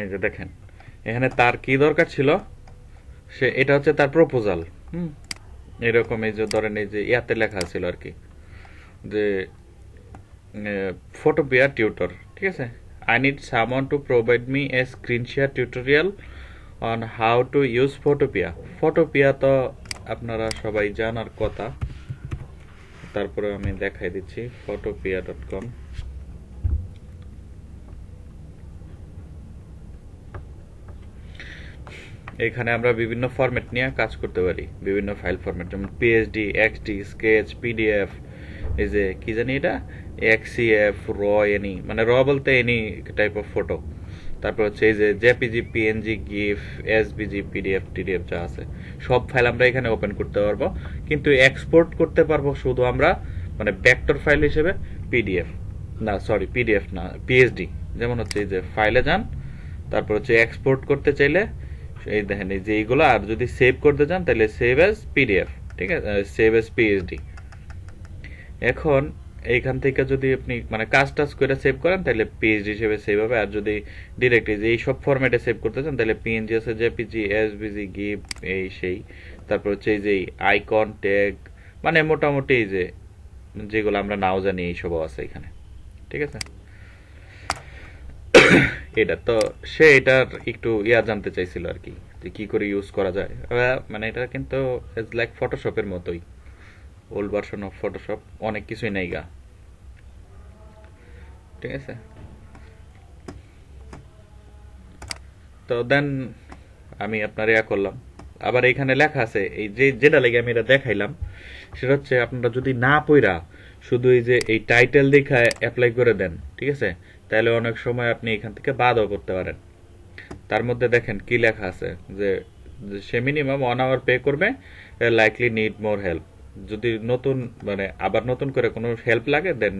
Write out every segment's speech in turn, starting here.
এই যে দেখেন এখানে তার কি দরকার ছিল, সে এটা হচ্ছে তার প্রপোজাল। হুম, এরকম এই যে ধরেন এই যে ইয়াতে লেখা ছিল আর কি, যে ফটোপিয়া টিউটর, ঠিক আছে, I need someone to provide me a screen share tutorial on how to use Photopea. Photopea তো আপনারা সবাই জানার কথা, তারপরে আমি দেখাই দিচ্ছি photopia.com। এখানে আমরা বিভিন্ন ফরম্যাট নিয়ে কাজ করতে পারি, বিভিন্ন ফাইল ফরম্যাট, যেমন পিএসডি, এক্সডি, স্কেচ, পিডিএফ, এই যে কি জানি এটা, এক্সিএফ, র, এনি, মানে র বলতে এনি টাইপ অফ ফটো। তারপর হচ্ছে এই যে JPG, PNG, GIF, SBG, PDF, TDF যা আছে সব ফাইল আমরা এখানে ওপেন করতে পারবো, কিন্তু এক্সপোর্ট করতে পারবো শুধু আমরা মানে ভেক্টর ফাইল হিসেবে পিডিএফ, না সরি পিডিএফ না, পিএসডি। যেমন হচ্ছে এই যে ফাইলে যান, তারপর হচ্ছে এক্সপোর্ট করতে চাইলে এই দেখেন এই যে এইগুলো, আর যদি সেভ করতে চান তাহলে সেভ অ্যাজ পিডিএফ, ঠিক আছে, সেভ অ্যাজ পিএসডি। এখন এইখান থেকে যদি আপনি মানে কাজ টাজ করে সেভ করেন তাহলে পিএইচডি হিসেবে সেভ হবে, আর যদি ডিরেক্ট এই সব ফরম্যাটে সেভ করতে চান তাহলে পিএনজি আছে, জেপিজি, এসবিজি, গিফ, এই সেই, তারপর হচ্ছে এই যে আইকন ট্যাগ, মানে মোটামুটি এই যে যেগুলো আমরা নাও জানি এইসবও আছে এখানে, ঠিক আছে। এটা তো সে এটার একটু ইয়া জানতে চাইছিল আর কি, যে কি করে ইউজ করা যায়। মানে এটা কিন্তু লাইক ফটোশপের মতোই, ওল্ড ভার্সন অফ ফটোশপ, অনেক কিছুই নাই গা, ঠিক আছে। তো দেন আমি আপনার ইয়া করলাম, আবার এইখানে লেখা আছে এই যে যেটা লেগে আমি এটা দেখাইলাম, সেটা হচ্ছে আপনারা যদি না পইরা শুধু এই যে এই টাইটেল দেখা অ্যাপ্লাই করে দেন, ঠিক আছে, তাহলে অনেক সময় আপনি এখান থেকে বাদও করতে পারেন। তার মধ্যে দেখেন কি লেখা আছে, যে সে মিনিমাম 1 আওয়ার পে করবে, লাইকলি নিড মোর হেল্প। যদি নতুন মানে আবার নতুন করে কোনো হেল্প লাগে দেন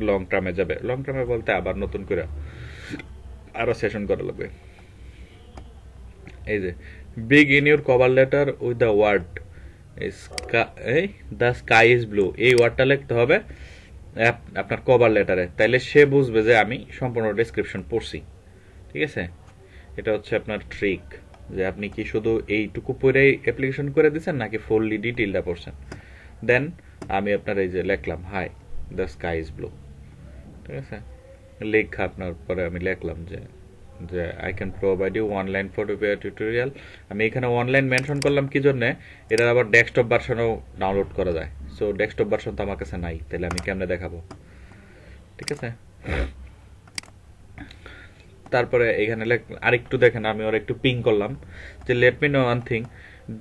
লং টার্মে যাবে, লং টার্মে বলতে আবার নতুন করে আরো সেশন করা লাগবে। এই যে begin your cover letter with the word এই দ্য স্কাই ইজ ব্লু, এই ওয়ার্ডটা লিখতে হবে আপনার কভার লেটারে, তাইলে সে বুঝবে যে আমি সম্পূর্ণ ডেসক্রিপশন পড়ছি, ঠিক আছে। এটা হচ্ছে আপনার ট্রিক, যে আপনি কি শুধু এইটুকু পড়েই অ্যাপ্লিকেশন করে দিচ্ছেন নাকি ফুললি ডিটেইলটা পড়ছেন। দেন আমি আপনার এই যে লিখলাম hi the sky is blue, ঠিক আছে, লেখা আপনার পরে আমি লিখলাম যে যে I can provide you online Photopea tutorial. আমি এখানে অনলাইন মেনশন করলাম কি জন্যে, এটা আবার ডেস্কটপ ভার্সনও ডাউনলোড করা যায়, সো ডেস্কটপ ভার্সন তো আমার কাছে নাই, তাহলে আমি কেমনে দেখাবো, ঠিক আছে। তারপরে এখানে আরেকটু দেখেন আমি ওর একটু পিং করলাম, যে let me know one thing,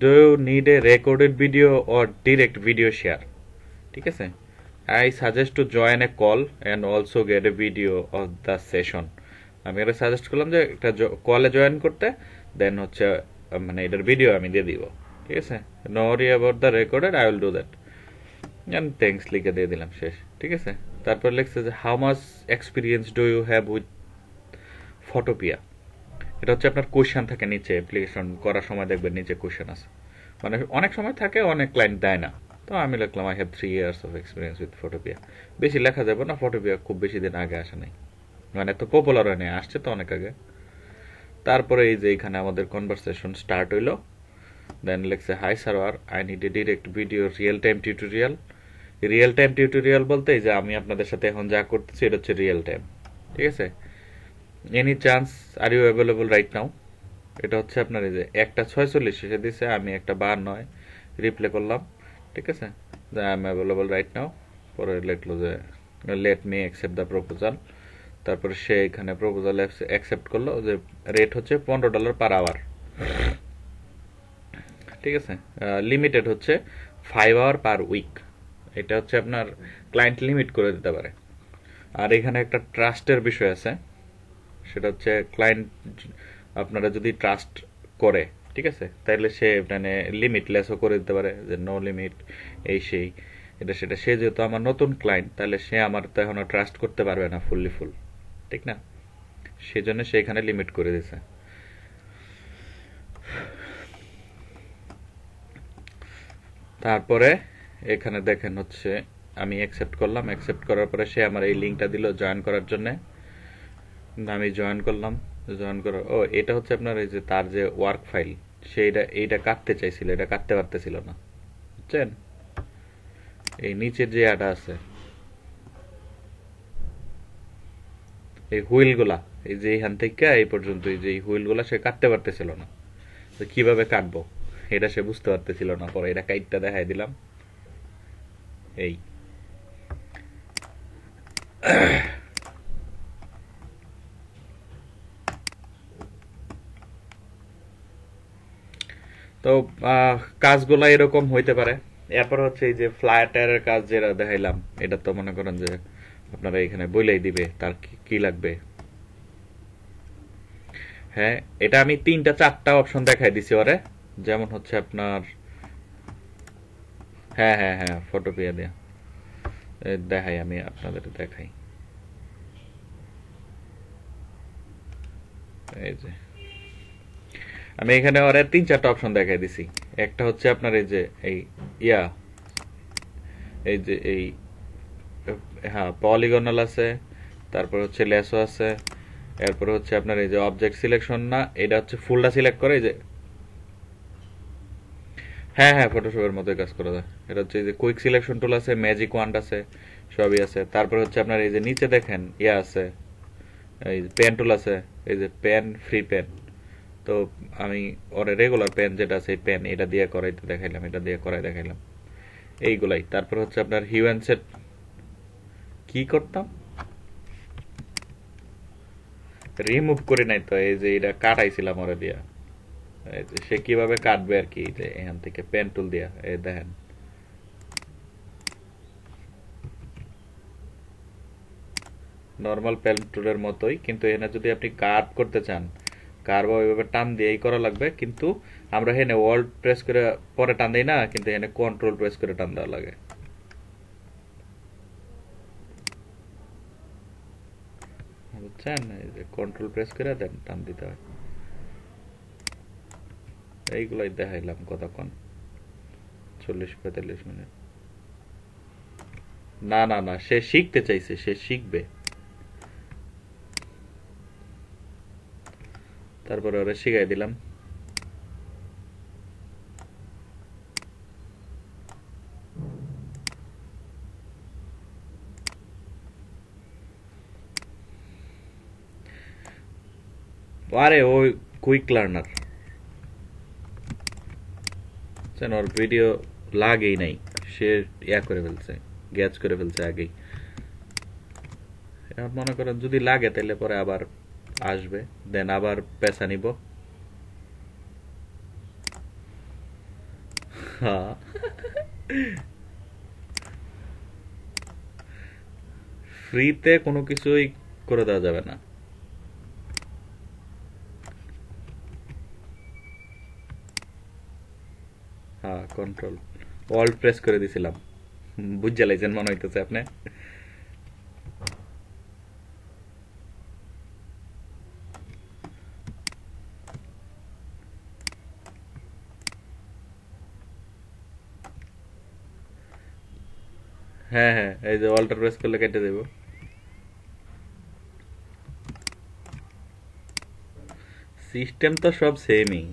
do you need a recorded video or direct video share, ঠিক আছে। I suggest to join a call and also get a video of the session. আমি এটা সাজেস্ট করলাম যে একটা কলে জয়েন করতে, দেন হচ্ছে মানে এটার ভিডিও আমি দিয়ে দিব, ঠিক আছে। No worry about the recorded, I will do that, and thanks লিখে দিয়ে দিলাম, শেষ, ঠিক আছে। তারপর লিখছে যে how much experience do you have with Photopea. এটা হচ্ছে আপনার কোয়েশ্চেন থাকে নিচে, অ্যাপ্লিকেশন করার সময় দেখবেন নিচে কোয়েশ্চেন আছে, মানে অনেক সময় থাকে, অনেক ক্লায়েন্ট দেয় না। তো আমি লিখলাম I have 3 years of experience with Photopea. বেশি লেখা যাবে না, ফটোপিয়া খুব বেশি দিন আগে আসে নাই, মানে এত পপুলার হয় নাই, আসছে তো অনেক আগে। তারপরে এই যে এখানে আমাদের কনভারসেশন স্টার্ট হইলো। দেন লেখছে hi Sarwar, I need a direct video real time tutorial. Real time tutorial বলতে এই যে আমি আপনাদের সাথে এখন যা করতেছি এটা হচ্ছে রিয়েল টাইম, ঠিক আছে। Any chance are you available right now, এটা হচ্ছে আপনার এই যে 1:46 শেষে দিছে, আমি 1:52 রিপ্লাই করলাম, ঠিক আছে, যে আই এম অ্যাভেলেবল রাইট নাও। পরে লিখলো যে let me accept the proposal. তারপরে সে এখানে প্রপোজাল অ্যাকসেপ্ট করলো, যে রেট হচ্ছে $15 পার আওয়ার, ঠিক আছে। লিমিটেড হচ্ছে 5 আওয়ার পার উইক, এটা হচ্ছে আপনার ক্লায়েন্ট লিমিট করে দিতে পারে। আর এখানে একটা ট্রাস্টের বিষয় আছে, সেটা হচ্ছে ক্লায়েন্ট আপনারা যদি ট্রাস্ট করে, ঠিক আছে, তাইলে সে মানে লিমিটলেসও করে দিতে পারে, যে নো লিমিট এই সেই এটা সেটা। সে যেহেতু আমার নতুন ক্লায়েন্ট, তাহলে সে আমার তো এখনো ট্রাস্ট করতে পারবে না ফুললি ফুল, ঠিক না, সেজন্য সে এখানে লিমিট করে দিছে। তারপরে এখানে দেখেন হচ্ছে আমি অ্যাকসেপ্ট করলাম, অ্যাকসেপ্ট করার পরে সে আমার এই লিঙ্কটা দিল জয়েন করার জন্য, আমি জয়েন করলাম। জয়েন করো। ও এটা হচ্ছে আপনার এই যে তার যে ওয়ার্ক ফাইল, সেইটা এইটা কাটতে চাইছিল, এটা কাটতে পারতেছিল না, বুঝছেন? এই নিচের যে আটা আছে, এই হুইলগুলা, এই যে এইখান থেকে এই পর্যন্ত এই যে এই হুইলগুলা সে কাটতে পারতেছিল না। তো কিভাবে কাটবো এটা সে বুঝতে পারতেছিল না, পরে এটা কাইটটা দেখাই দিলাম। এই তো কাজগুলা এরকম হইতে পারে। এরপর হচ্ছে এই যে ফ্লায়ার কাজ যেটা দেখাইলাম, এটা তো মনে করেন যে আপনারা এখানে বইলাই দিবে তার কি লাগবে। হ্যাঁ, এটা আমি 3টা 4টা অপশন দেখাই দিছি ওরে। যেমন হচ্ছে আপনার, হ্যাঁ হ্যাঁ হ্যাঁ, ফটোপিয়া দেয়া দেখাই, আমি আপনাদের দেখাই। এই যে আমি এখানে ওরে 3 4টা অপশন দেখাই দিছি। একটা হচ্ছে আপনার এই যে এই ইয়া, এই যে এই, হ্যাঁ পলিগনাল আছে, তারপর হচ্ছে লেসো আছে, এরপর হচ্ছে আপনার এই যে অবজেক্ট সিলেকশন, না এটা হচ্ছে ফুলটা সিলেক্ট করে এই যে, হ্যাঁ হ্যাঁ ফটোশপের মতোই কাজ করা যায়। এটা হচ্ছে এই যে কুইক সিলেকশন টুল আছে, ম্যাজিক ওয়ান্ড আছে, সবই আছে। তারপর হচ্ছে আপনার এই যে নিচে দেখেন ইয়া আছে, এই পেন টুল আছে, এই যে পেন, ফ্রি পেন। তো আমি ওর রেগুলার পেন যেটা আছে এই পেন, এটা দিয়ে করাইতে দেখাইলাম, এটা দিয়ে করাই দেখাইলাম, এইগুলাই। তারপর হচ্ছে আপনার হিউ অ্যান্ড সেট কি করতাম, রিমুভ করি নাই তো, এই যে এটা কাটাইছিলাম ওরা দিয়া। এই যে সে কিভাবে কাটবে আর কি, যে এখান থেকে পেন টুল দিয়া, এই দেখেন নর্মাল পেন টুলের মতোই, কিন্তু এখানে যদি আপনি কার্ভ করতে চান, কার্ভ ওইভাবে টান দিয়েই করা লাগবে। কিন্তু আমরা এখানে ওয়াল্ট প্রেস করে পরে টান দিই না, কিন্তু এখানে কন্ট্রোল প্রেস করে টান দেওয়া লাগে, বুঝছেন? এই যে কন্ট্রোল প্রেস করে দেন টান দিতে হয়। এইগুলাই দেখাইলাম কতক্ষণ, 40 45 মিনিট। না না না, সে শিখতে চাইছে, সে শিখবে। তারপরে ওরা শিখাই দিলাম। আরে ওই কুইক লার্নার, ওর ভিডিও লাগেই নাই, সে ইয়া করে ফেলছে, গ্যাচ করে ফেলছে আগেই। এখন মনে করেন যদি লাগে তাহলে পরে আবার আসবে, দেন আবার পেশা নিব। হ্যাঁ, ফ্রিতে কোনো কিছুই করে দেওয়া যাবে না। হ্যাঁ, কন্ট্রোল অল্ট প্রেস করে দিছিলাম, বুঝে লাইছেন মনে হইতেছে আপনি। হ্যাঁ হ্যাঁ, এই যে অল্টার প্রেস করলে কেটে দেব। সিস্টেম তো সব সেমই।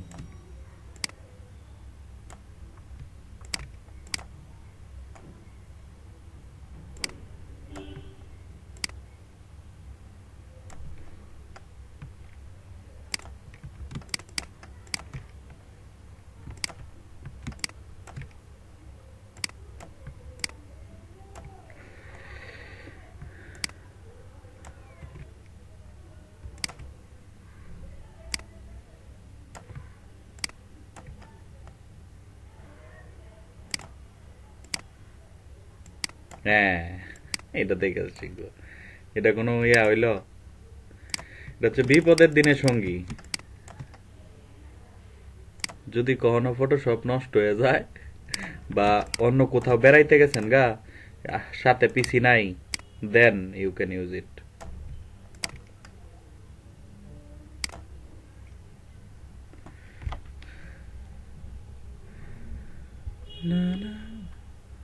হ্যাঁ, এটা দেখে শিখবো। এটা কোনো ইয়া হইল, এটা হচ্ছে বিপদের দিনে সঙ্গী। যদি কখনো ফটোশপ নষ্ট হয়ে যায় বা অন্য কোথাও বেড়াইতে গেছেন গা, সাথে পিসি নাই, then you can use it.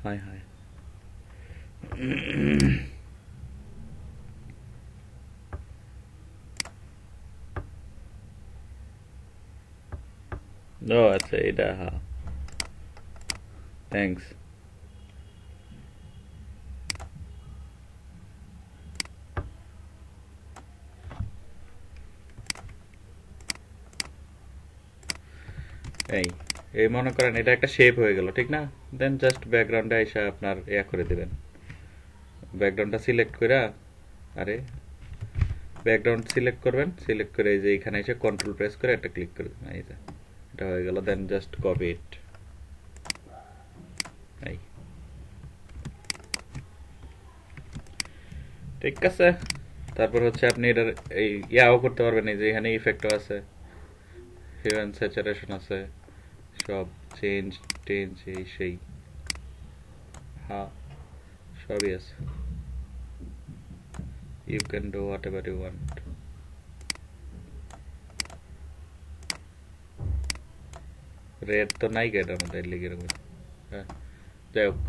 হায় হায়। ও আচ্ছা, এটা হ্যাঁ, থ্যাঙ্কস। এই এই মনে করেন এটা একটা শেপ হয়ে গেল, ঠিক না? দেন জাস্ট ব্যাকগ্রাউন্ডে এসে আপনার ইয়া করে দিবেন, ব্যাকগ্রাউন্ডটা সিলেক্ট করে, আরে ব্যাকগ্রাউন্ড সিলেক্ট করবেন, সিলেক্ট করে এই যে এখানে এসে কন্ট্রোল প্রেস করে একটা ক্লিক করে দেবেন, এই যে এটা হয়ে গেল। দেন জাস্ট কপি ইট, এই ঠিক আছে। তারপর হচ্ছে আপনি এটার এই ইয়াও করতে পারবেন, এই যে এখানে ইফেক্টও আছে, হিউম্যান স্যাচুরেশন আছে, সব চেঞ্জ টেঞ্জ এই সেই, হ্যাঁ সবই আছে। You can do whatever you want. Red তো নাই এটার মধ্যে, লিখে এরকম। হ্যাঁ, যাই হোক,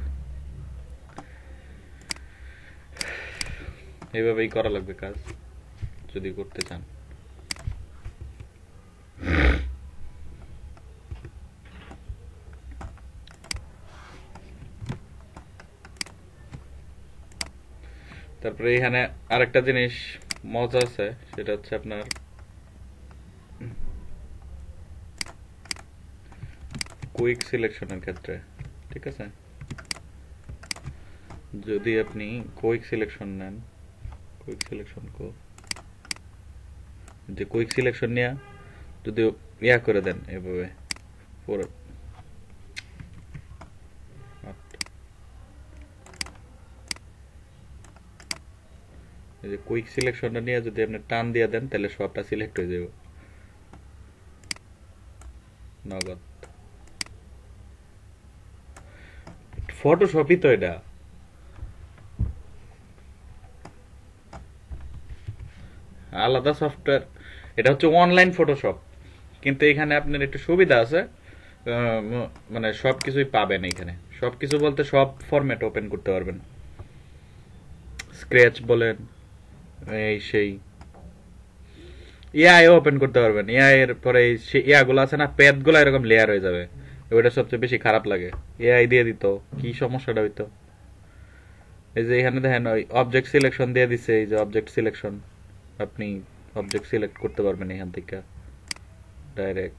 এইভাবেই করা লাগবে কাজ যদি করতে চান। তারপরে এখানে আরেকটা জিনিস মজা আছে, সেটা হচ্ছে আপনার কুইক সিলেকশনের ক্ষেত্রে, ঠিক আছে? যদি আপনি কুইক সিলেকশন নেন, কুইক সিলেকশন যে কুইক সিলেকশন নিয়ে যদি ইয়া করে দেন এভাবে পুরো, এই যে কুইক সিলেকশনটা নিয়ে যদি আপনি টান দিয়ে দেন তাহলে সবটা সিলেক্ট হয়ে যাবে নগদ। ফটোশপই তো এটা, আলাদা সফটওয়্যার। এটা হচ্ছে অনলাইন ফটোশপ, কিন্তু এখানে আপনার একটু সুবিধা আছে, মানে সব কিছুই পাবেন এখানে। সব কিছু বলতে সব ফরম্যাট ওপেন করতে পারবেন, স্ক্র্যাচ বলেন এই সেই, এআই ওপেন করতে পারবেন। এআই এর পরে ইয়াগুলো আছে না, প্যাথ গুলো এরকম লেয়ার হয়ে যাবে, ওইটা সবচেয়ে বেশি খারাপ লাগে। এআই দিয়ে দিত কি সমস্যাটা হইতো। এই যে এখানে দেখেন ওই অবজেক্ট সিলেকশন দিয়ে দিছে, এই যে অবজেক্ট সিলেকশন, আপনি অবজেক্ট সিলেক্ট করতে পারবেন এখান থেকে ডাইরেক্ট,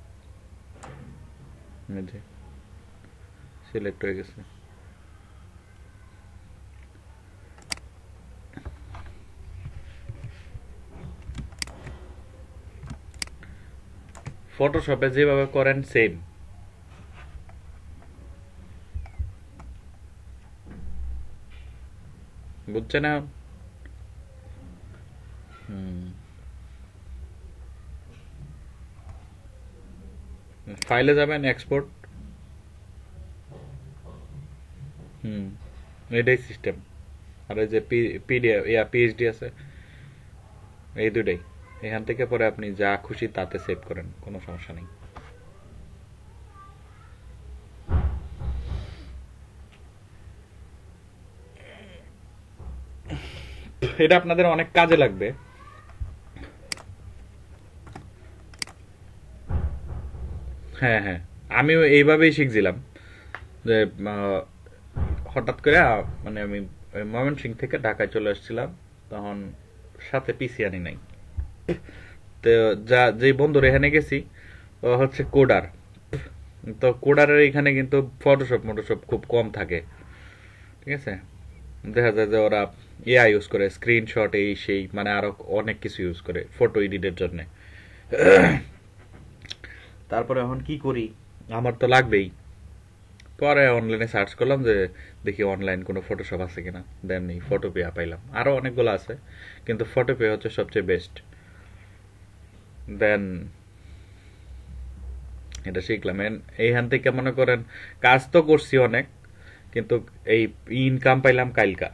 সিলেক্ট হয়ে গেছে। ফটোশপে যেভাবে করেন সেম, বুঝছেন না? ফাইলে যাবেন, এক্সপোর্ট, হুম, এটাই সিস্টেম। আর এই যে পিডিএফ ইয়া পিএইচডি আছে, এই দুটাই। এখান থেকে পরে আপনি যা খুশি তাতে সেভ করেন, কোনো সমস্যা নেই। এটা আপনাদের অনেক কাজে লাগবে। হ্যাঁ হ্যাঁ, আমিও এইভাবেই শিখছিলাম, যে হঠাৎ করে মানে আমি ময়মনসিং থেকে ঢাকায় চলে আসছিলাম, তখন সাথে পিসি আনি নাই। তো যে বন্ধুর এখানে গেছি ও হচ্ছে কোডার, তো কোডারের এখানে কিন্তু ফটোশপ খুব কম থাকে, ঠিক আছে? দেখা যায় যে ওরা এআই ইউজ করে, স্ক্রিনশট এই সেই, মানে আরো অনেক কিছু ইউজ করে ফটো এডিটের জন্য। তারপরে এখন কি করি, আমার তো লাগবেই। পরে অনলাইনে সার্চ করলাম যে দেখি অনলাইন কোনো ফটোশপ আছে কিনা, দেন এই ফটোপে পাইলাম, আরো অনেকগুলো আছে কিন্তু ফটোপে হচ্ছে সবচেয়ে বেস্ট। দেন এটা শিখলাম, এইখান থেকে মনে করেন কাজ তো করছি অনেক, কিন্তু এই ইনকাম পাইলাম কালকা।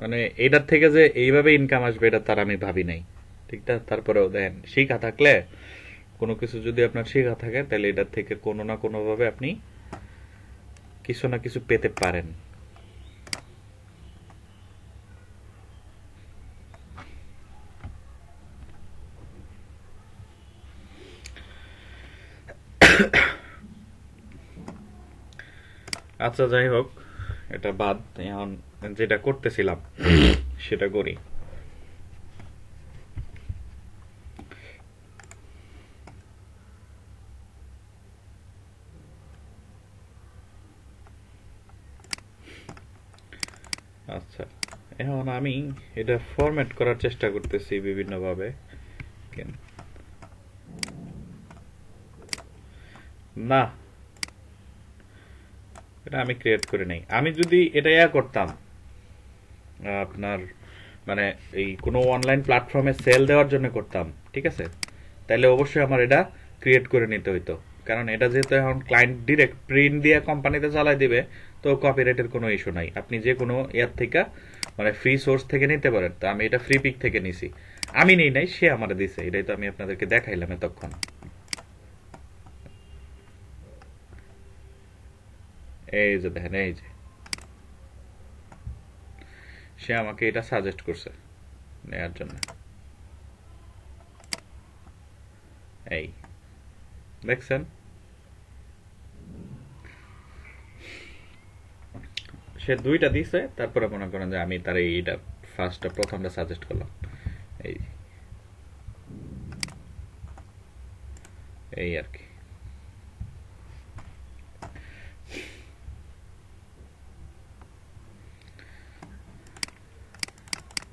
মানে এটার থেকে যে এইভাবে ইনকাম আসবে এটা তার আমি ভাবি নাই, ঠিক না? তারপরেও দেখেন, শিখা থাকলে কোনো কিছু যদি আপনার শেখা থাকে তাহলে এটার থেকে কোনো না কোনো ভাবে আপনি কিছু না কিছু পেতে পারেন। আচ্ছা যাই হোক, এটা বাদ, এখন যেটা করতেছিলাম সেটা করি। আচ্ছা, এখন আমি এটা ফরম্যাট করার চেষ্টা করতেছি বিভিন্নভাবে, না এটা আমি ক্রিয়েট করে নেই। আমি যদি এটা করতাম আপনার মানে এই কোনো অনলাইন প্ল্যাটফর্মে সেল দেওয়ার জন্য করতাম, ঠিক আছে, তাহলে অবশ্যই আমার এটা ক্রিয়েট করে নিতে হইতো। কারণ এটা যেহেতু এখন ক্লায়েন্ট ডিরেক্ট প্রিন্ট দিয়ে কোম্পানিতে চালাই দিবে, তো কপিরাইটের কোনো ইস্যু নাই, আপনি যে কোনো ইয়ার থেকে মানে ফ্রি সোর্স থেকে নিতে পারেন। তো আমি এটা ফ্রি পিক থেকে নিছি, আমি নেই নাই, সে আমার দিছে, এটাই তো আমি আপনাদেরকে দেখাইলাম এতক্ষণ। এই যে দেখেন, এই যে সে আমাকে এটা সাজেস্ট করছে নেয়ার জন্য। এই দেখছেন, সে দুইটা দিছে, তারপরে মনে করেন যে আমি তার এইটা ফার্স্টটা প্রথমটা সাজেস্ট করলাম। এই এই আর কি।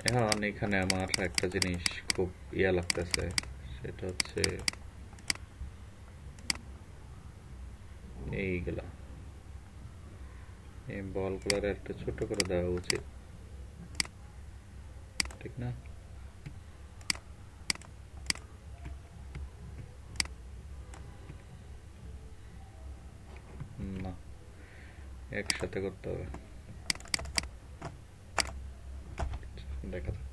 এখন এখানে আমার একটা জিনিস খুব ইয়া লাগতেছে, সেটা হচ্ছে এইগুলা, এই বলগুলার একটা ছোট করে দেওয়া উচিত, ঠিক না? না, একসাথে করতে হবে, দেখা যাক।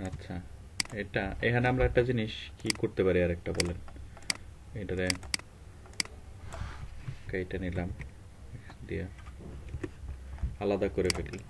আচ্ছা, এটা এখানে আমরা একটা জিনিস কি করতে পারি আর একটা বলেন, এটারে কেটে নিলাম দিয়ে আলাদা করে ফেলি।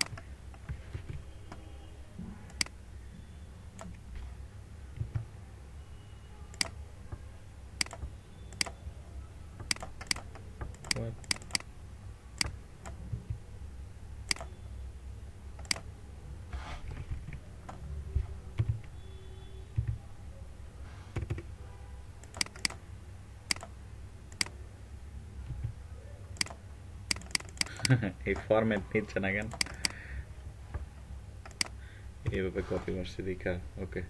এই ফরম্যাট নিচ্ছে না কেন? এইভাবে কপি মারছি দেখা, ওকে।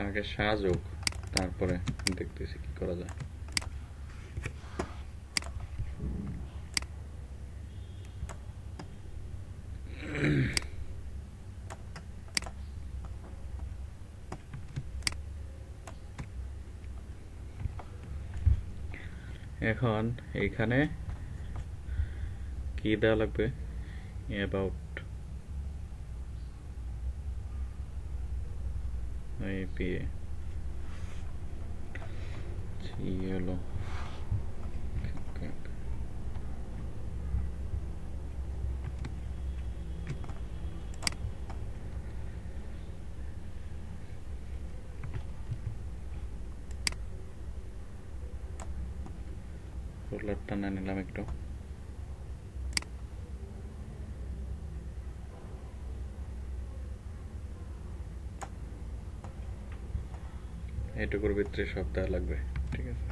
আগে সাজুক, তারপরে দেখতেছি কি করা যায়। এখন এইখানে কি দেওয়া লাগবে? অ্যাবাউট APA হলো রোলারটা না নিলাম একটু। এটুকুর ভিতরে সব দেওয়া লাগবে, ঠিক আছে।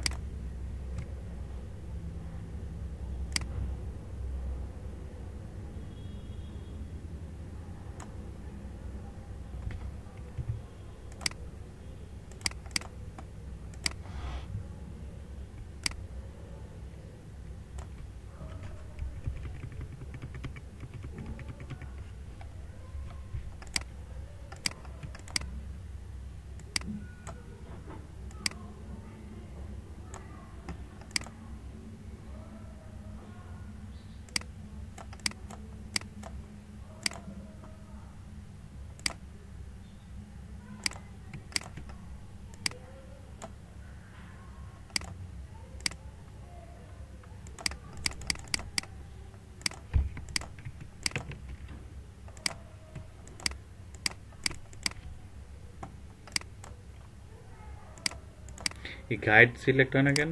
এই গাইড সিলেক্ট হয় না কেন?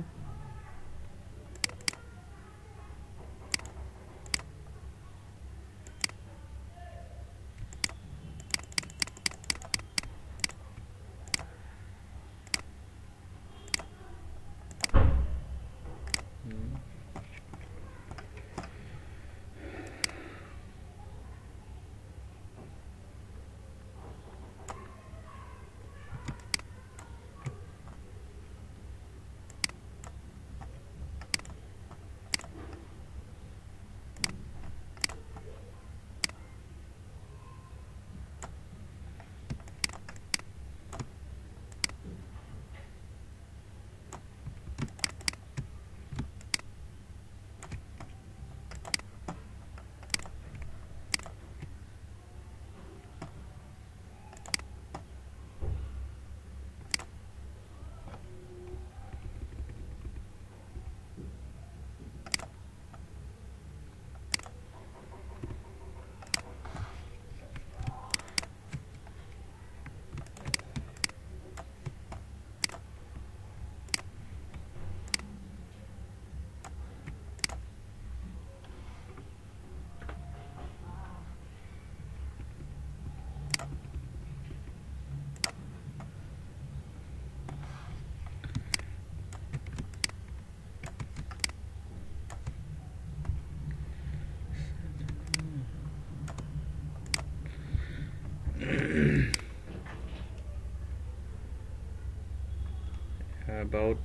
about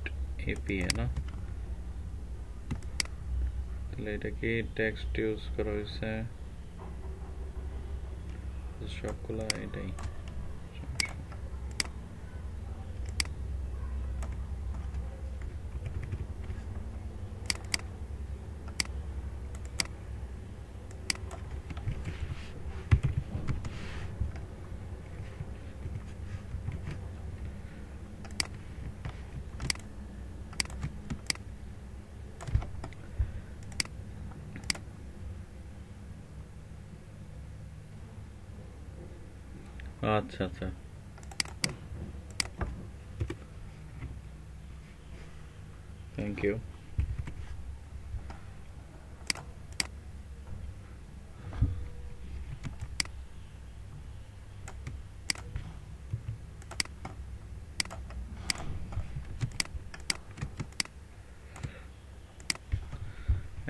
APA না, তাহলে এটা কি টেক্সট ইউজ করা হয়েছে সবগুলা? এটাই আচ্ছা আচ্ছা। Thank you.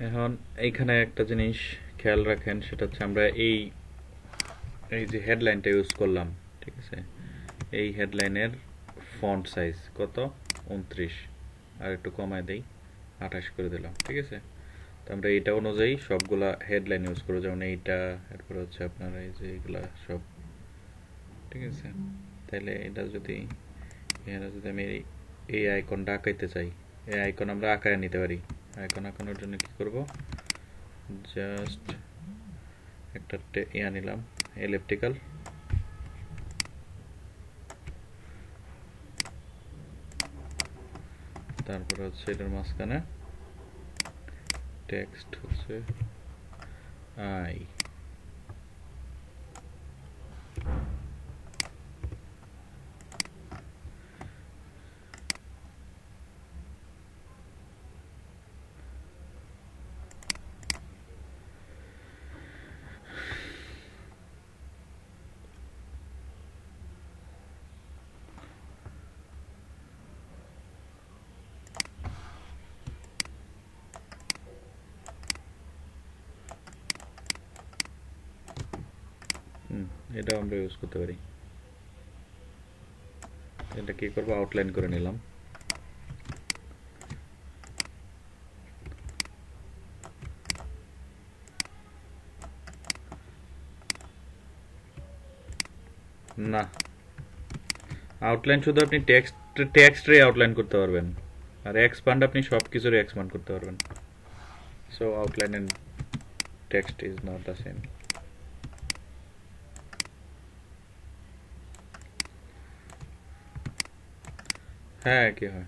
এখন এইখানে একটা জিনিস খেয়াল রাখেন, সেটা হচ্ছে আমরা এই যে হেডলাইনটা ইউজ করলাম, ঠিক আছে, এই হেডলাইনের ফন্ট সাইজ কত 29 আর একটু কমায় দেই 28 করে দিলাম ঠিক আছে তো আমরা এটা অনুযায়ী সবগুলা হেডলাইন ইউজ করব যেমন এইটা এরপর হচ্ছে আপনার এই যে এগুলা সব ঠিক আছে তাহলে এটা যদি এখানে যদি আমি এই আইকনটা আঁকাইতে চাই এই আইকন আমরা আঁকায় নিতে পারি আইকন আঁকানোর জন্য কি করব জাস্ট একটা ইয়া নিলাম এলিপ্টিক্যাল তারপরে হচ্ছে এটার মাঝখানে টেক্সট হচ্ছে আই এটাও আমরা ইউজ করতে পারি এটা কি করব আউটলাইন করে নিলাম না আউটলাইন শুধু আপনি টেক্সটে আউটলাইন করতে পারবেন আর এক্সপ্যান্ড আপনি সবকিছুরে এক্সপ্যান্ড করতে পারবেন so outline and text is not the same হ্যাঁ কি হয়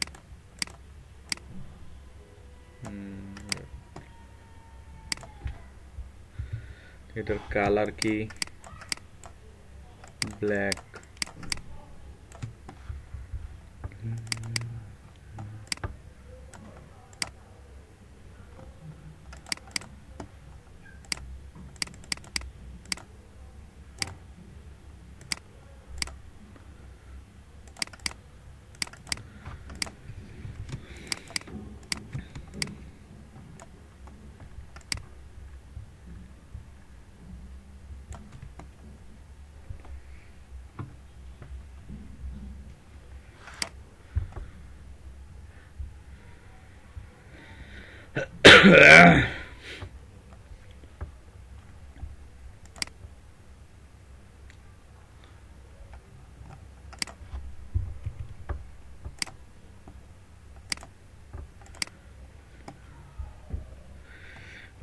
এটার কালার কি ব্ল্যাক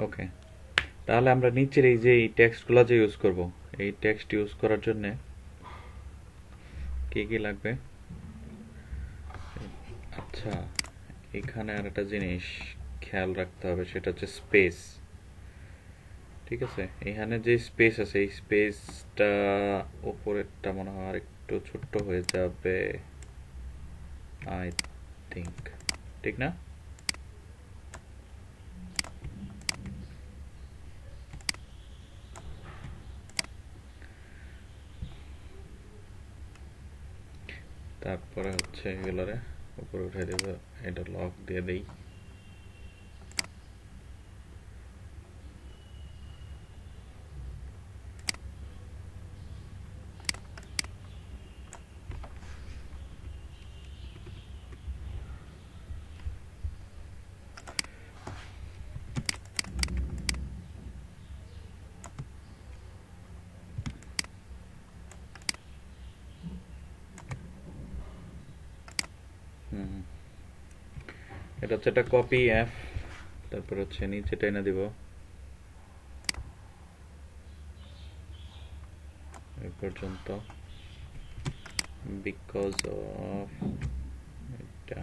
ওকে তাহলে আমরা নিচের এই যে এই টেক্সটগুলো যে ইউজ করব এই টেক্সট ইউজ করার জন্য কি কি লাগবে আচ্ছা এখানে আর একটা জিনিস খেয়াল রাখতে হবে সেটা হচ্ছে স্পেস ঠিক আছে এখানে যে স্পেস আছে এই স্পেসটা উপরেরটা মনে হয় আর একটু ছোট হয়ে যাবে আই থিংক ঠিক না তারপরে হচ্ছে এগুলোরে উপরে উঠে দেব এটা লক দিয়ে দেই এটা হচ্ছে একটা কপি এফ তারপর হচ্ছে নিচে টেনে দিব এই পর্যন্ত বিকজ অফ এটা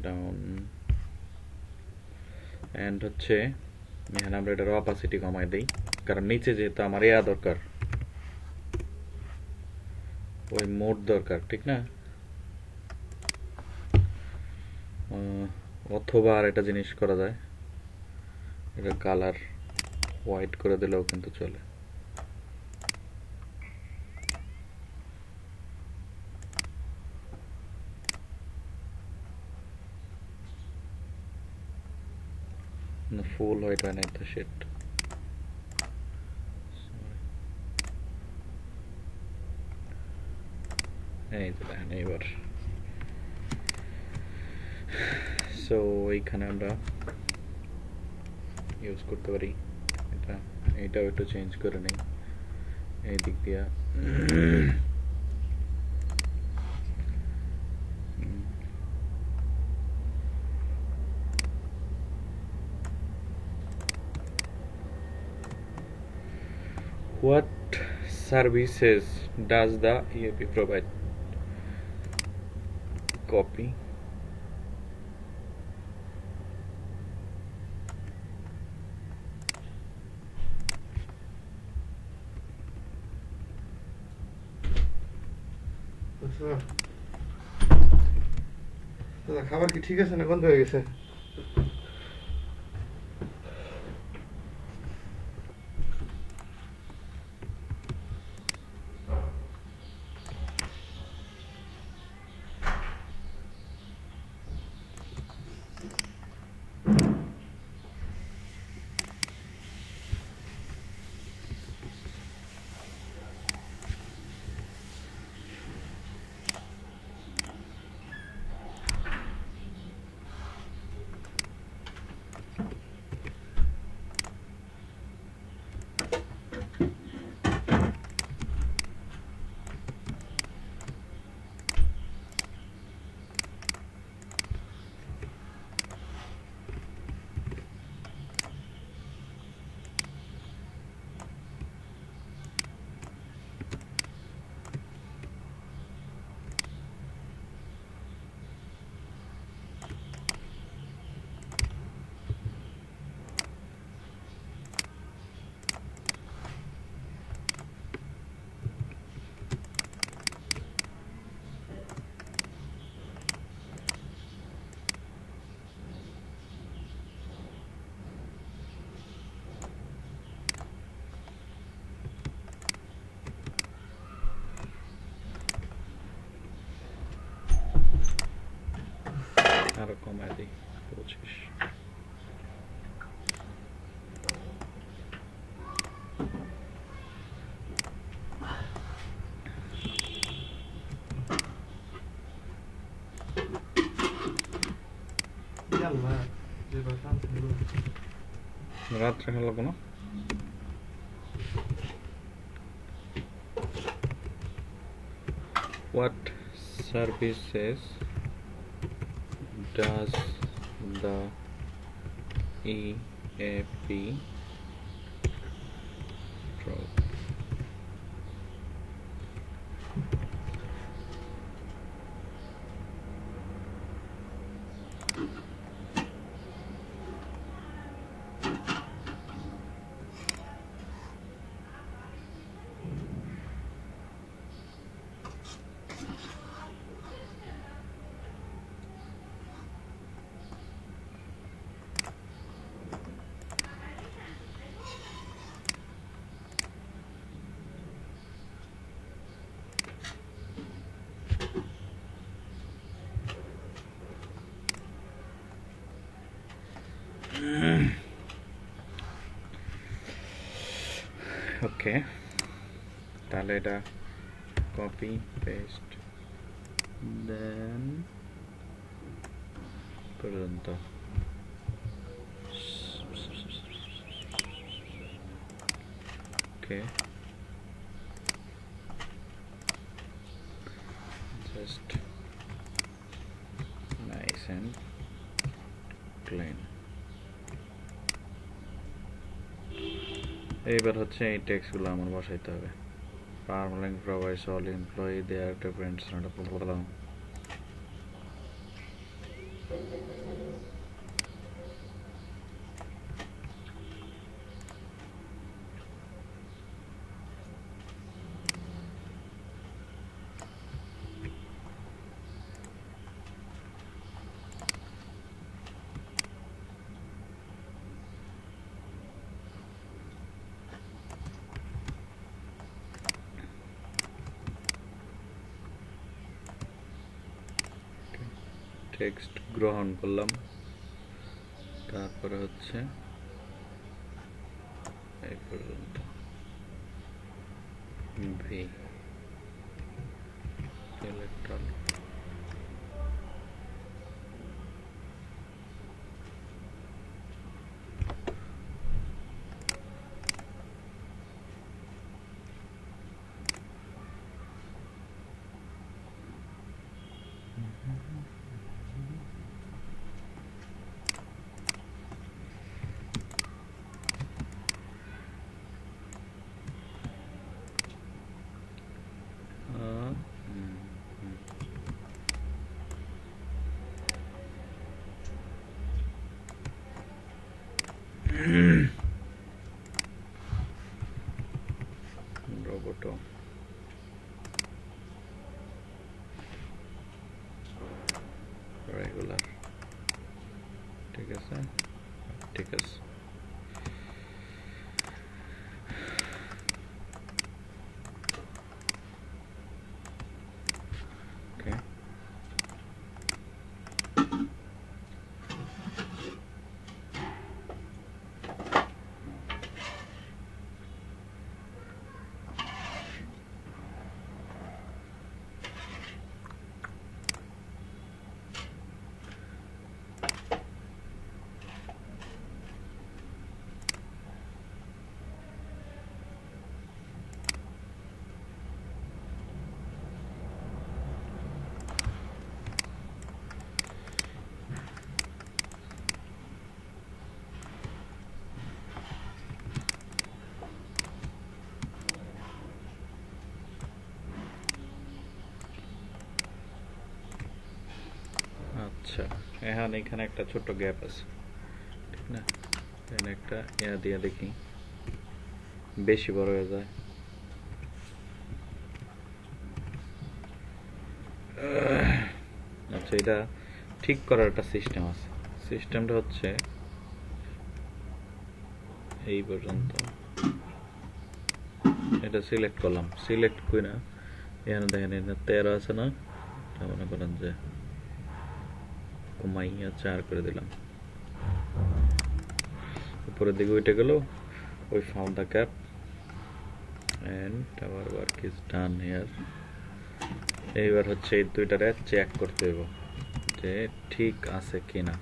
ডাউন এন্ড হচ্ছে এখানে আমরা এটার অপাসিটি কমাই দেই কারণ নিচে যেহেতু আমার ইয়া দরকার ওই মোড দরকার ঠিক না অথবা আর একটা জিনিস করা যায় এটা কালার হোয়াইট করে দিলেও কিন্তু চলে ফুল হোয়াইট হয় নাই তো শিট। এই তো দেখেন এইবার। সো এইখানে আমরা ইউজ করতে পারি এটা, এইটাও একটু চেঞ্জ করে নেই এই দিক দিয়া। What services does the EAP provide? Copy. খাবার কি ঠিক আছে না গন্ধ হয়ে গেছে? আরো কমায় দিই 25। রাত্রে খেলা লাগবো না? What services does the EAP provide? ওকে, তাহলে এটা কপি পেস্ট দেন পর্যন্ত। ওকে, জাস্ট নাইস এন্ড ক্লিন। এইবার হচ্ছে এই টেক্সটগুলো আমার বসাইতে হবে। Parmaling provides all employee their depends on a problem. Text গ্রহণ করলাম, তারপরে হচ্ছে এই পর্যন্ত ভি সিলেক্ট অল রোবটো রেগুলার ঠিক আছে ঠিক আছে ওকে আচ্ছা এখন এখানে একটা ছোট গ্যাপ আছে ঠিক না এখানে একটা ইয়া দিয়ে দেখি বেশি বড় হয়ে যায় আচ্ছা এটা ঠিক করার একটা সিস্টেম আছে সিস্টেমটা হচ্ছে এই পর্যন্ত এটা সিলেক্ট করলাম সিলেক্ট করি না এখানে দেখেন এটা 13 আছে না মনে করেন যে কমাইয়া 4 করে দিলাম উপরের দিকে উঠে গেল we found the gap and our work is done here এইবার হচ্ছে এই দুইটারে চেক করতে হবে যে ঠিক আছে কিনা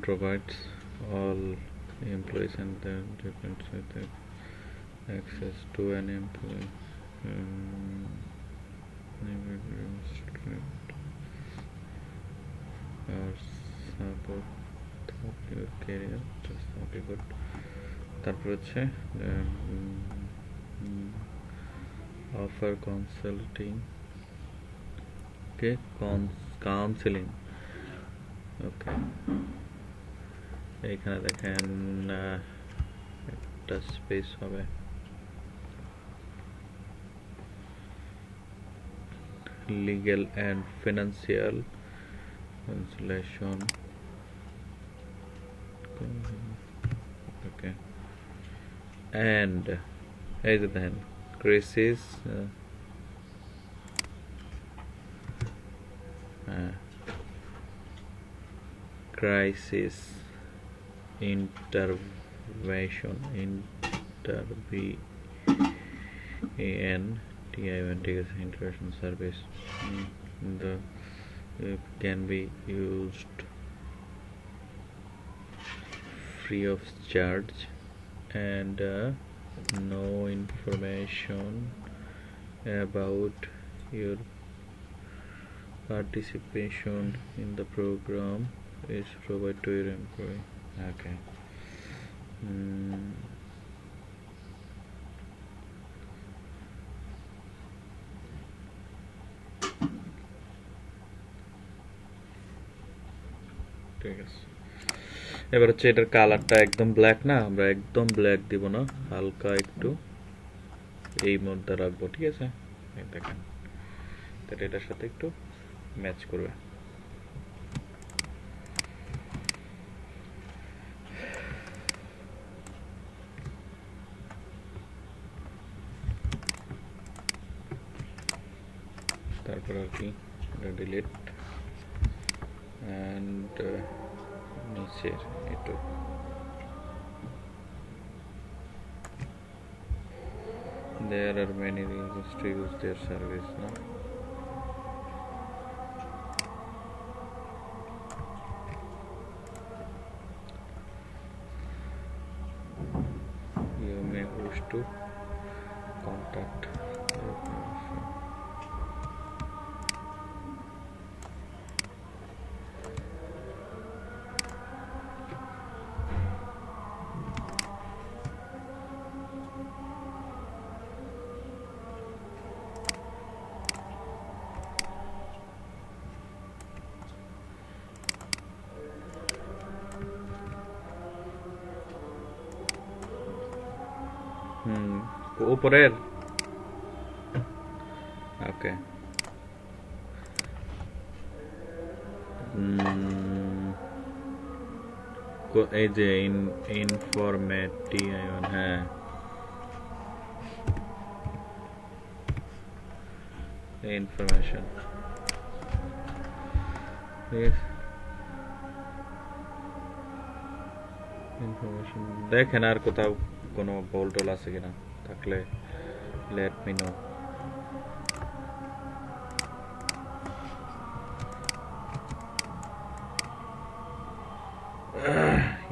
provides all employees and their dependents with access to an employee or support your career just okay good তারপর হচ্ছে offer consulting okay counseling ওকে এখানে দেখেন একটা স্পেস হবে legal and financial consultation okay and এই যে দেখেন crisis crisis intervention intervention service the can be used free of charge and no information about your participation in the program is provided to your employee okay ঠিক আছে, এবার হচ্ছে এটার কালারটা একদম ব্ল্যাক না, আমরা একদম ব্ল্যাক দিব না, হালকা একটু এই মধ্যে রাখবো। ঠিক আছে, এই দেখেন, তাহলে এটার সাথে একটু ম্যাচ করবে। তারপর আর কি ডিলিট অ্যান্ড নিচের একটু there are many reasons to use their service, no? You may wish to contact উপরের ওকে এই যে ইনফরমেটিভ, হ্যাঁ ইনফরমেশন, ইনফরমেশন দেখেন আর কোথাও কোনো ভুল টুল আছে কিনা, থাকলে late me no.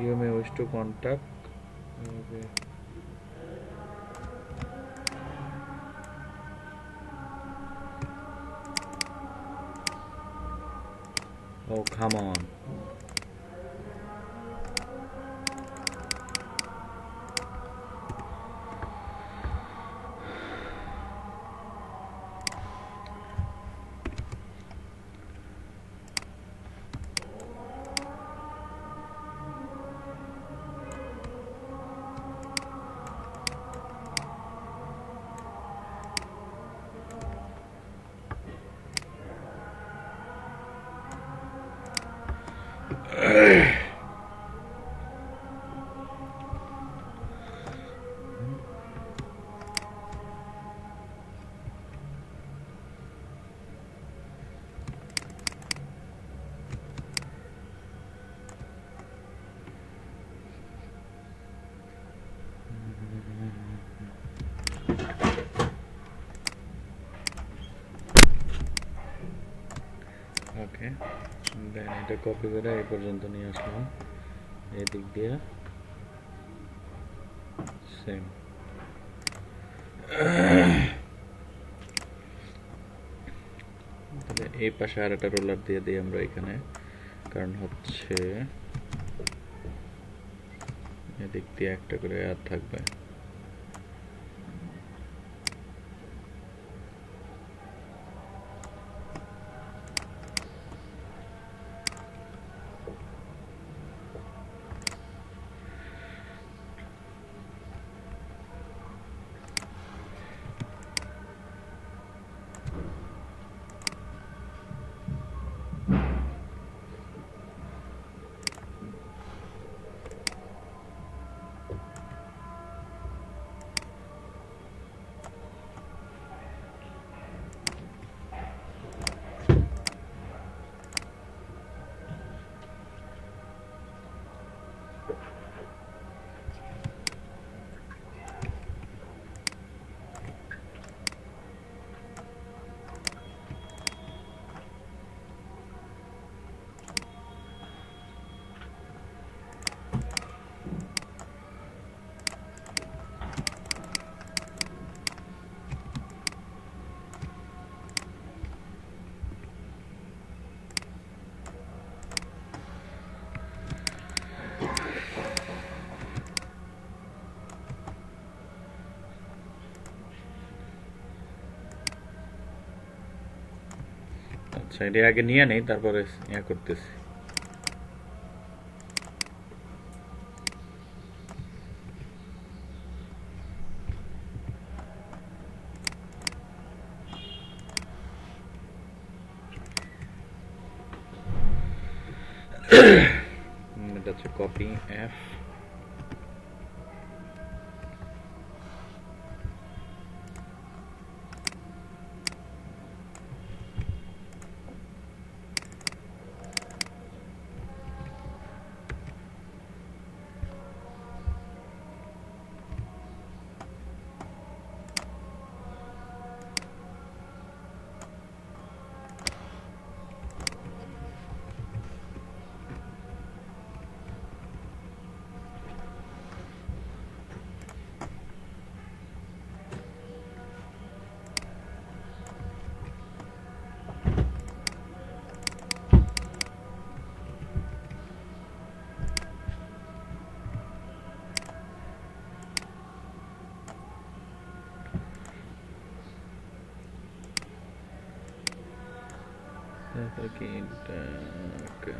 You may wish to contact oh come on, ওকে দেন এটা কপি করে এই পর্যন্ত নিয়ে আসলাম, এই দিক দিয়ে সেম। তাহলে এই পাশে আর একটা রোলার দিয়ে দিই আমরা এখানে, কারণ হচ্ছে এদিক দিয়ে একটা করে আর থাকবে। আচ্ছা এটা আগে নিয়ে নেই, তারপরে ইয়া করতেছি। এটা হচ্ছে কপি এফ, তারপরে কি ওকে।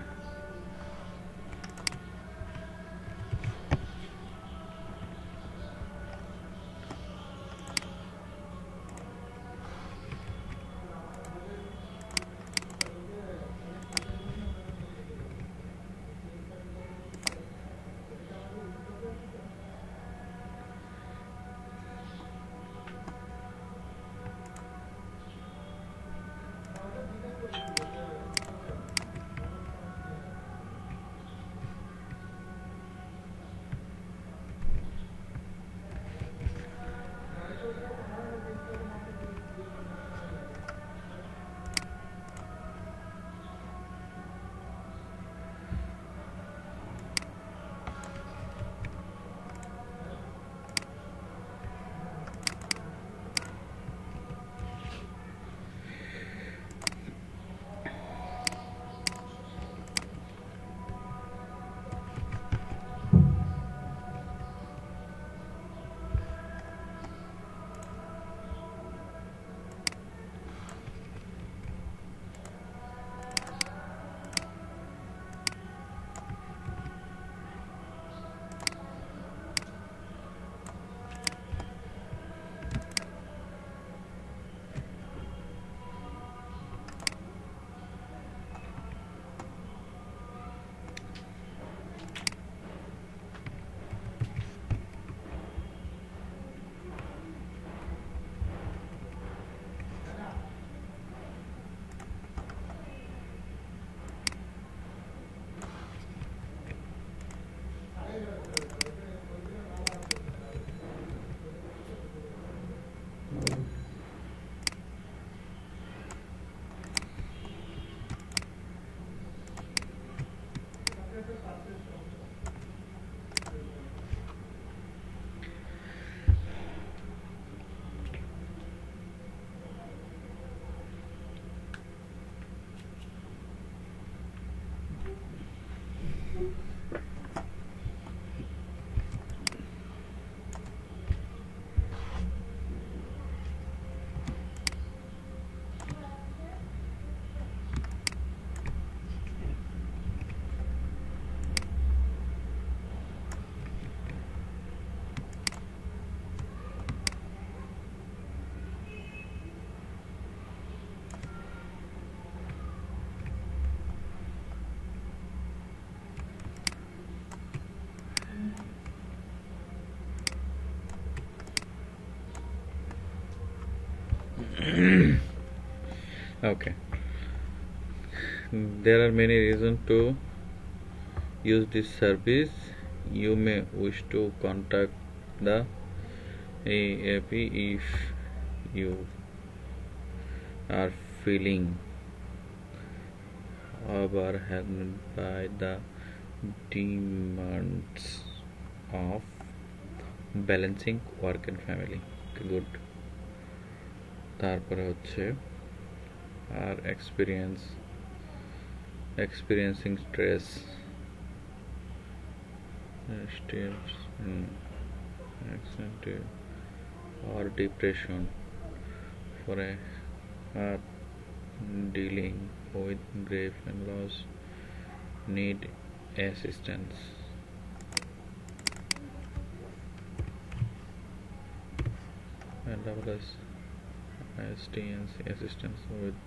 Okay, there are many reasons to use this service. You may wish to contact the AAP if you are feeling overwhelmed by the demands of balancing work and family. Okay, good. তারপরে হচ্ছে আর experiencing stress anxiety or depression for a dealing with grief and loss need assistance. And assistance with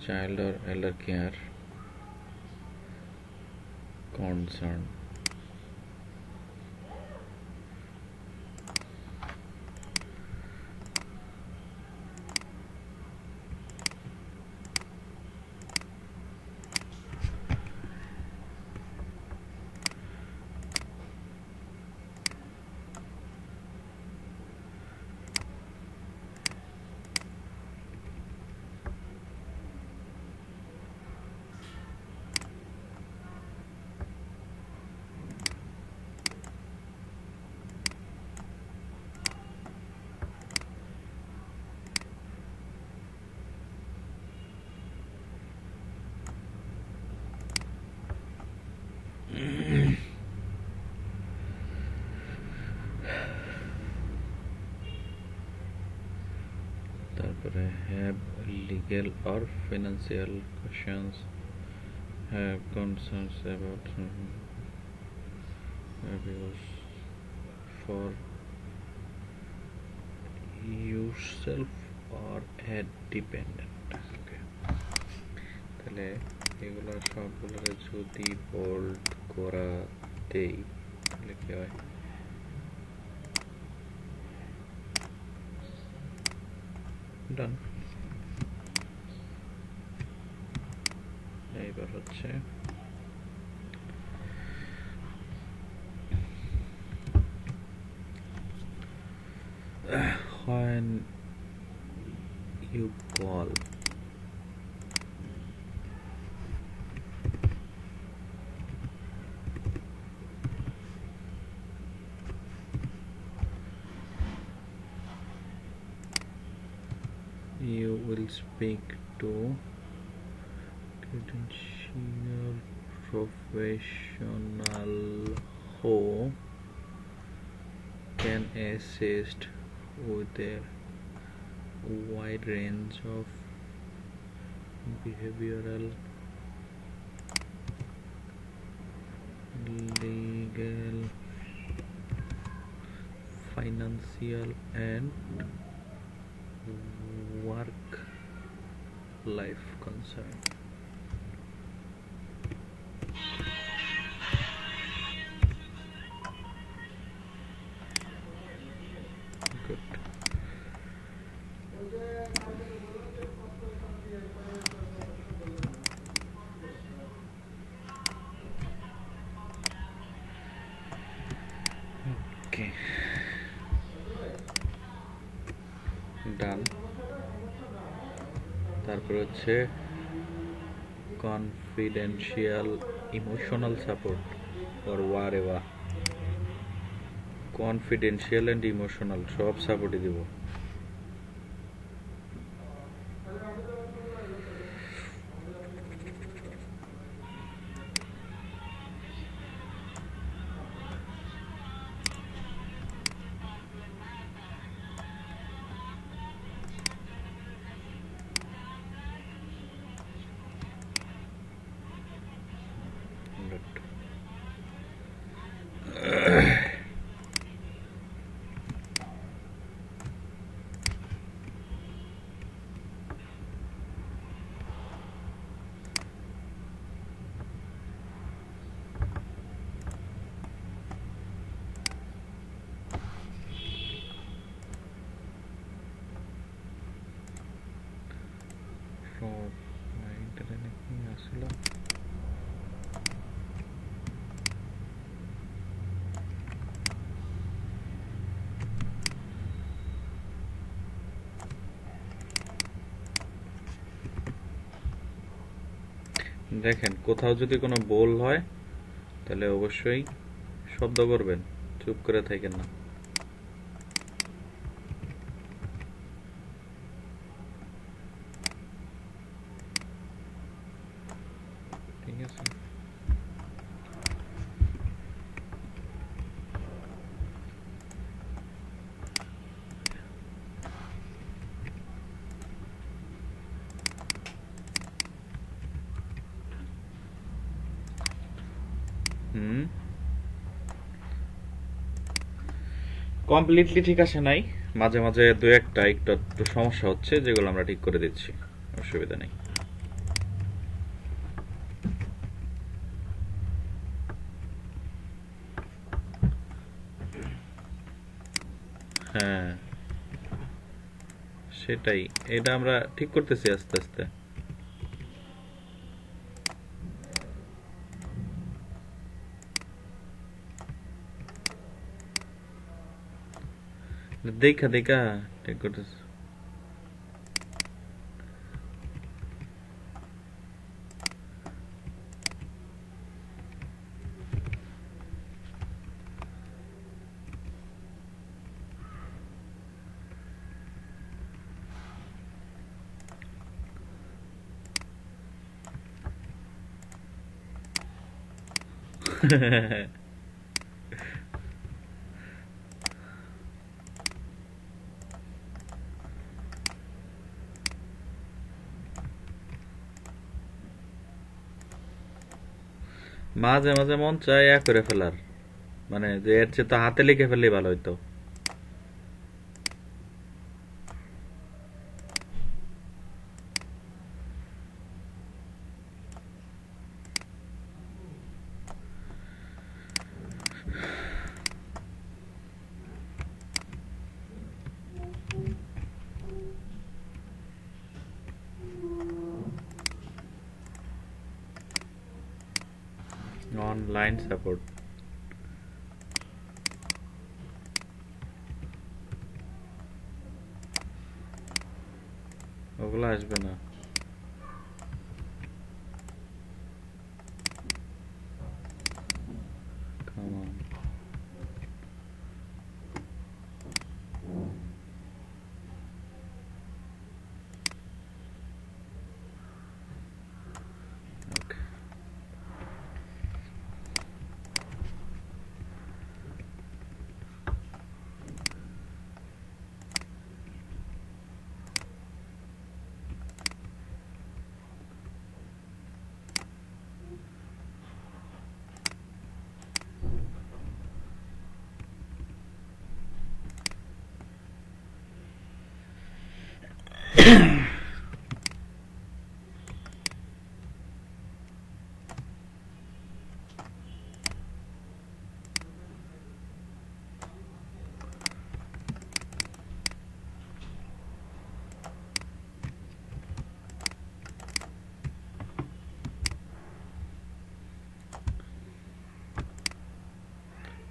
child or elder care. concern. তারপরে have legal or financial questions, have concerns about abuse for yourself or a dependent. Okay. তাহলে এগুলো সবগুলো যদি bold করা দেই তাহলে কি হয়? ডান। এইবার হচ্ছে when you call you will speak to credential professional who can assist with a wide range of behavioral, legal, financial and work life concern. Good. Okay. Done. তারপর হচ্ছে confidential emotional support or whatever. Confidential and emotional সব সাপোর্টই দিব। দেখেন কোথাও যদি কোনো ভুল হয় তাহলে অবশ্যই শব্দ করবেন, চুপ করে থাকেন না। ঠিক আছে? কমপ্লিটলি ঠিক আসে নাই, মাঝে মাঝে দু একটা একটু সমস্যা হচ্ছে, যেগুলো আমরা ঠিক করে দিচ্ছি, অসুবিধা নেই। হ্যাঁ, সেটাই। এটা আমরা ঠিক করতেছি আস্তে আস্তে। দেখা দেখা ঠিক করতেছি। মাঝে মাঝে মন চায় করে ফেলার, মানে যে এর চেয়ে তো হাতে লিখে ফেললেই ভালো হইতো। অনলাইন সাপোর্ট, ওগুলো আসবে না। Come on. Okay.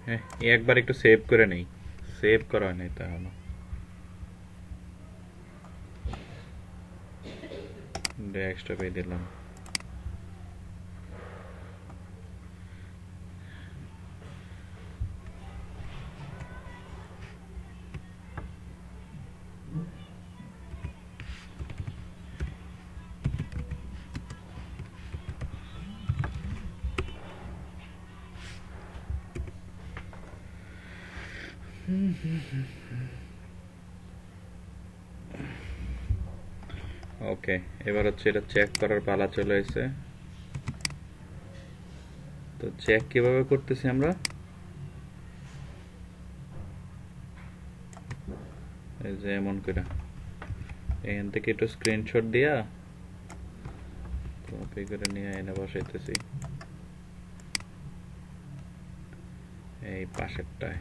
হ্যাঁ, একবার একটু সেভ করে নেই, সেভ করা হয় নাই তো এখনো। ডেস্কটপে দিলাম। ওকে, এবার হচ্ছে এটা চেক করার পালা চলে এসেছে। তো চেক কিভাবে করতেছি আমরা? এই যে এমন করে এখান থেকে একটু স্ক্রিনশট দিয়া কপি করে নিয়ে এনে বসাইতেছি এই পাশেরটায়।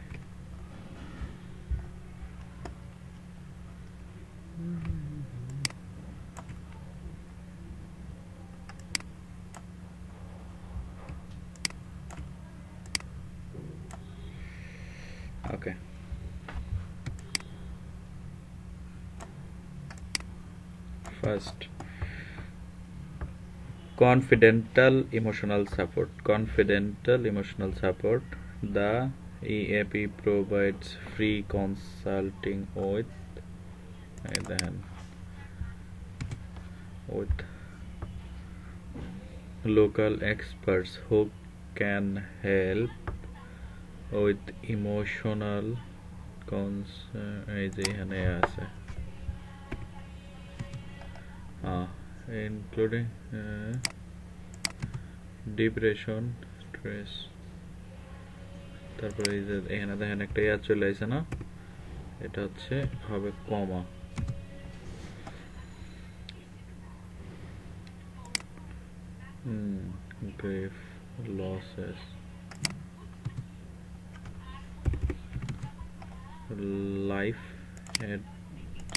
ওকে, first confidential emotional support. The EAP provides free consulting with local experts who can help with emotional এই যে এখানে আছে, including ডিপ্রেশন, স্ট্রেস। তারপরে এই যে এখানে দেখেন একটা ইয়ার চলে আসে না, এটা হচ্ছে হবে কমা। grief, losses, life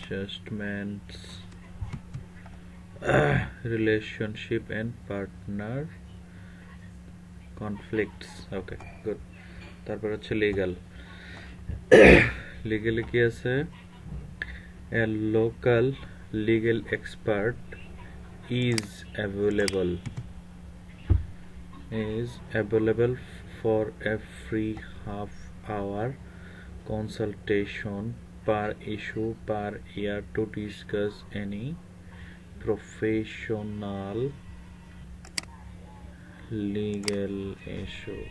adjustments, relationship and partner conflicts. Okay, good. তারপর হচ্ছে legal. Legally কি আছে? A local legal expert is available for a free half-hour consultation per issue per year to discuss any professional legal issue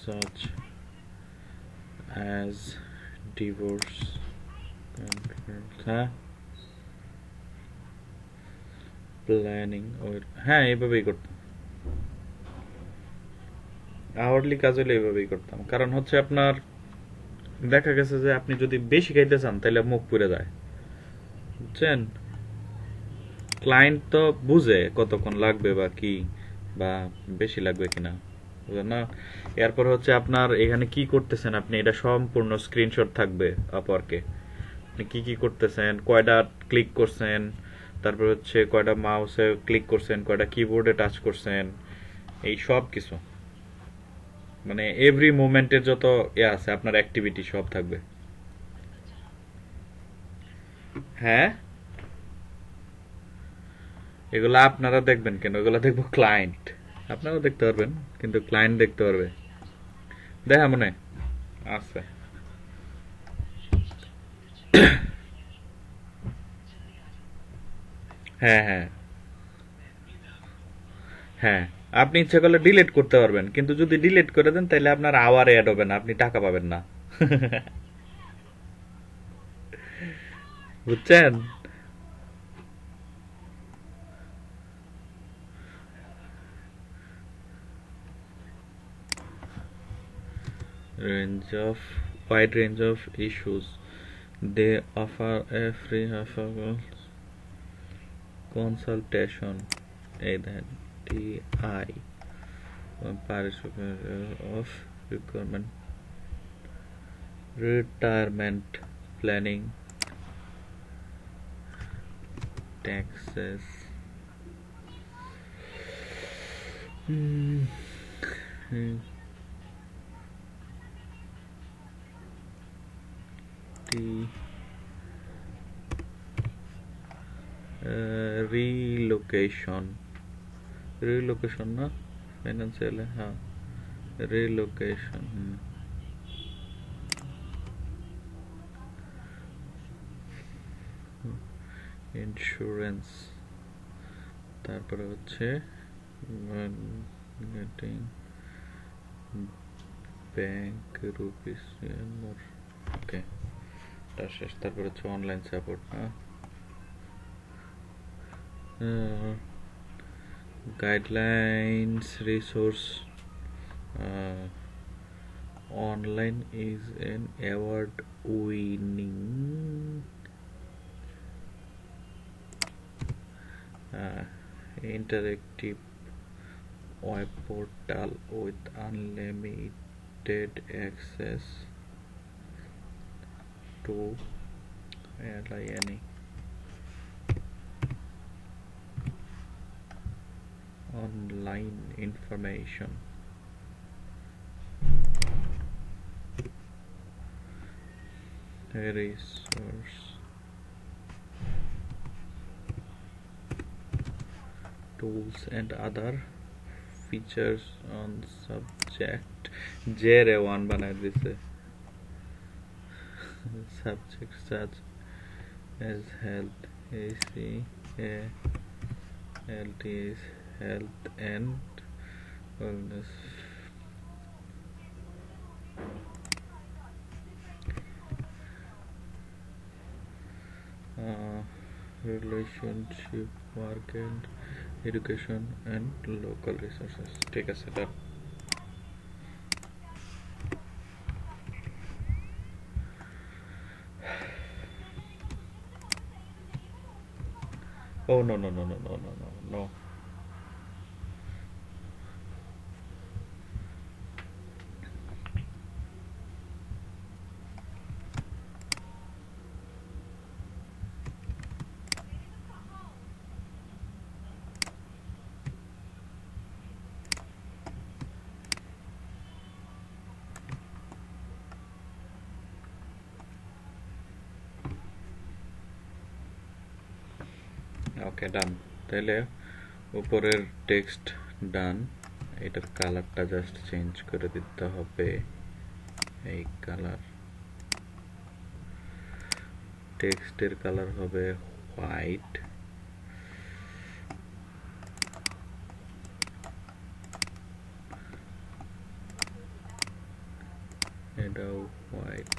such as divorce planning হ্যাঁ এইভাবেই করতাম hourly কাজ হলে এইভাবেই করতাম কারণ হচ্ছে আপনার দেখা গেছে যে আপনি যদি বেশি খাইতে চান তাহলে মুখ পুড়ে যায় বুঝছেন ক্লায়েন্ট তো বুঝে কতক্ষণ লাগবে বা কি বা বেশি লাগবে কিনা বুঝলেন না এরপর হচ্ছে আপনার এখানে কি করতেছেন আপনি এটা সম্পূর্ণ স্ক্রিনশট থাকবে আপওয়ার্কে আপনি কি করতেছেন কয়টা ক্লিক করছেন তারপর হচ্ছে কয়টা মাউসে ক্লিক করছেন কয়টা কিবোর্ডে টাচ করছেন এই সব কিছু মানে এভরি মুভমেন্টের যত আছে আপনার অ্যাক্টিভিটি সব থাকবে হ্যাঁ এগুলা আপনারা দেখবেন কেন এগুলা দেখবো ক্লায়েন্ট আপনারাও দেখতে পারবেন কিন্তু ক্লায়েন্ট দেখতে পারবে দেখা মনে আছে হ্যাঁ হ্যাঁ হ্যাঁ আপনি ইচ্ছা করলে ডিলিট করতে পারবেন কিন্তু যদি ডিলিট করে দেন তাহলে আপনার আওয়ার অ্যাড হবে না আপনি টাকা পাবেন না বুঝছেন wide range of issues they offer a free half-hour consultation TI of retirement planning taxes relocation na financial हाँ relocation insurance তারপরে হচ্ছে getting bank rupees more okay তার শেষ তারপরে হচ্ছে অনলাইন সাপোর্ট না guidelines resource online is an award winning interactive web portal with unlimited access to LINE online information resource tools and other features on subject JR1 बनाए दिसे subjects such as health LTS health and wellness relationship work and education and local resources ঠিক আছে এটা oh no ওকে ডান। তাহলে উপরের text ডান, এটার কালারটা just change করে দিতে হবে, এই কালার, টেক্সটের কালার হবে হোয়াইট, এটাও হোয়াইট।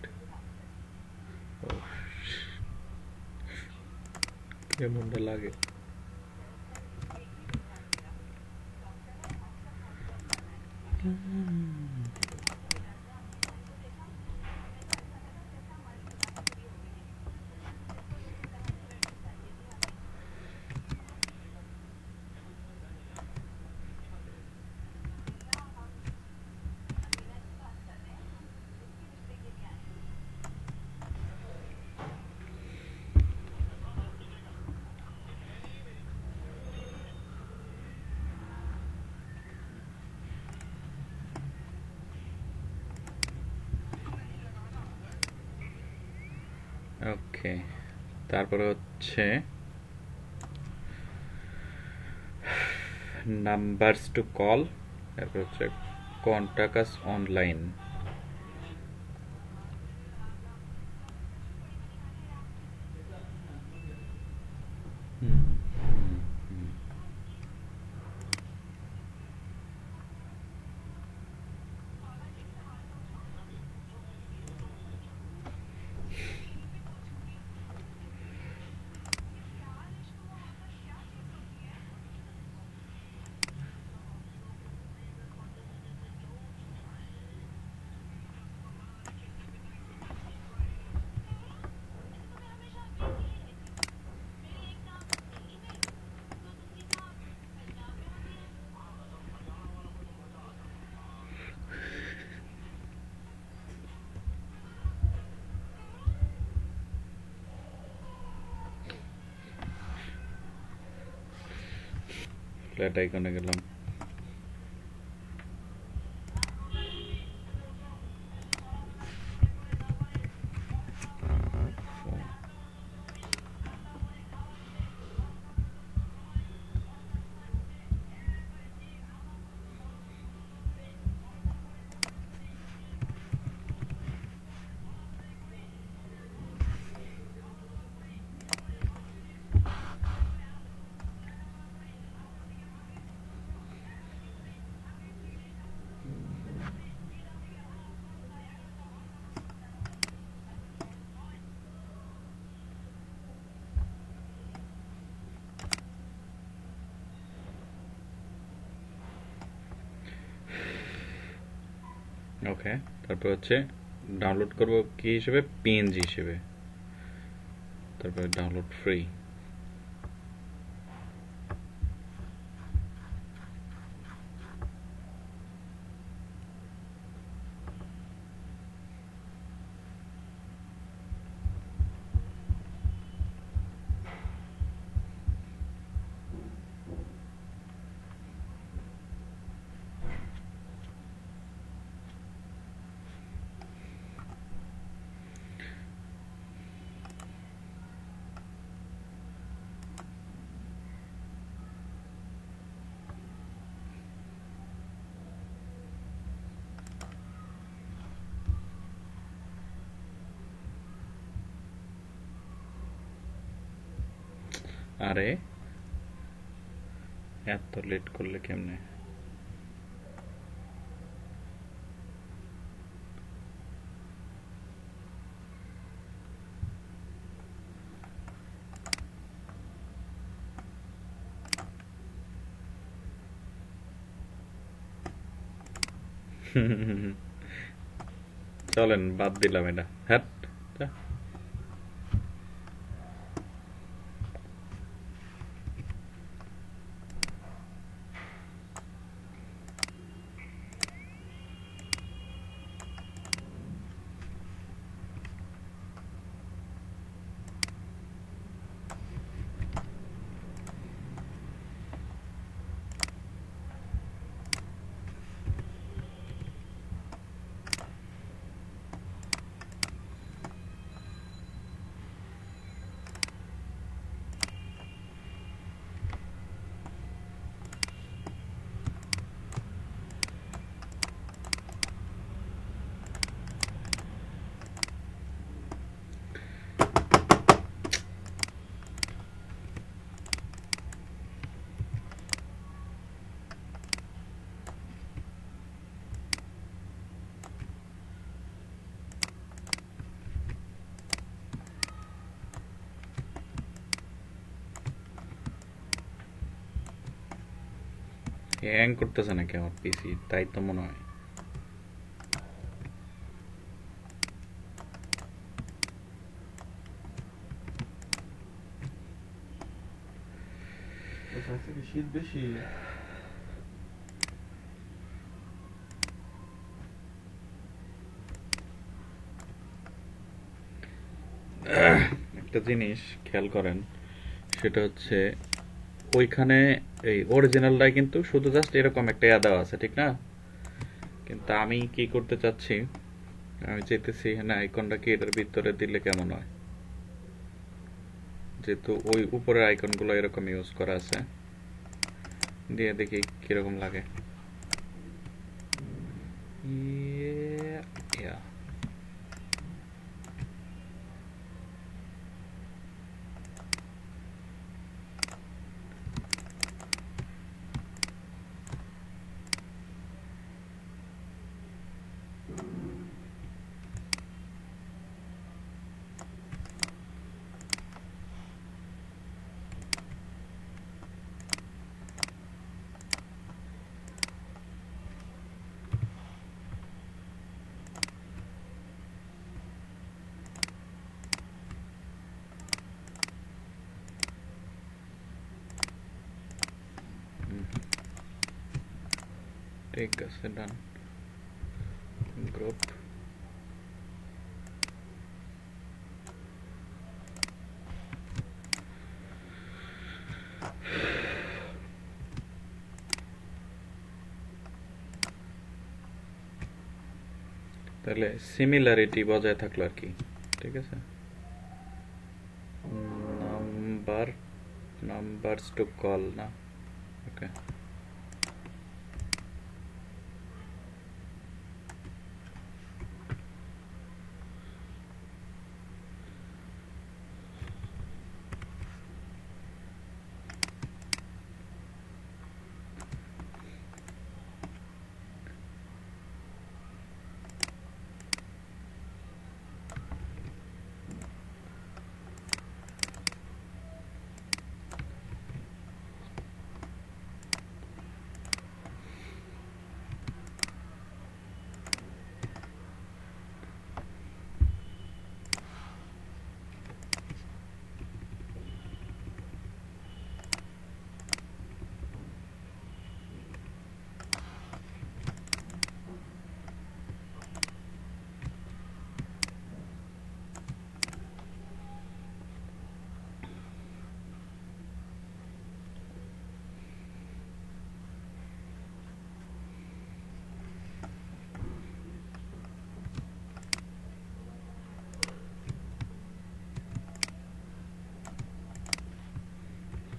কেমনটা লাগে? ওকে, তারপরে হচ্ছে নাম্বারস টু কল, তারপর হচ্ছে কন্টাক্ট আস অনলাইন। ফ্ল্যাট আইকনে গেলাম, ওকে। তারপর হচ্ছে ডাউনলোড করব কি হিসেবে, পিএনজি হিসেবে, তারপরে ডাউনলোড ফ্রি। আরে এত লেট করলে কেমনে? চলেন বাদ দিলাম এটা, হ্যাঁ। হ্যাং করতেছে নাকি আমার পিসি, তাই তো মনে হয়। আজকে কি শীত বেশি? একটা জিনিস খেয়াল করেন, সেটা হচ্ছে ওইখানে এই অরিজিনালটাই কিন্তু শুধু জাস্ট এরকম একটা দেওয়া আছে, ঠিক না? কিন্তু আমি কি করতে চাচ্ছি, আমি চাইতেছি এখানে আইকনটাকে এটার ভিতরে দিলে কেমন হয়, যেহেতু ওই উপরের আইকনগুলো এরকম ইউজ করা আছে, দিয়ে দেখি কিরকম লাগে। Yeah. ঠিক আছে, ডান। গ্রুপ তাহলে সিমিলারিটি বজায় থাকলো আর কি, ঠিক আছে। নাম্বার, নাম্বারস টু কল না, ওকে।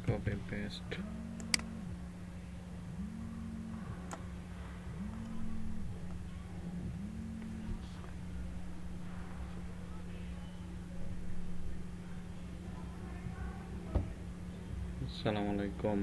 Copy paste. আসসালামু আলাইকুম।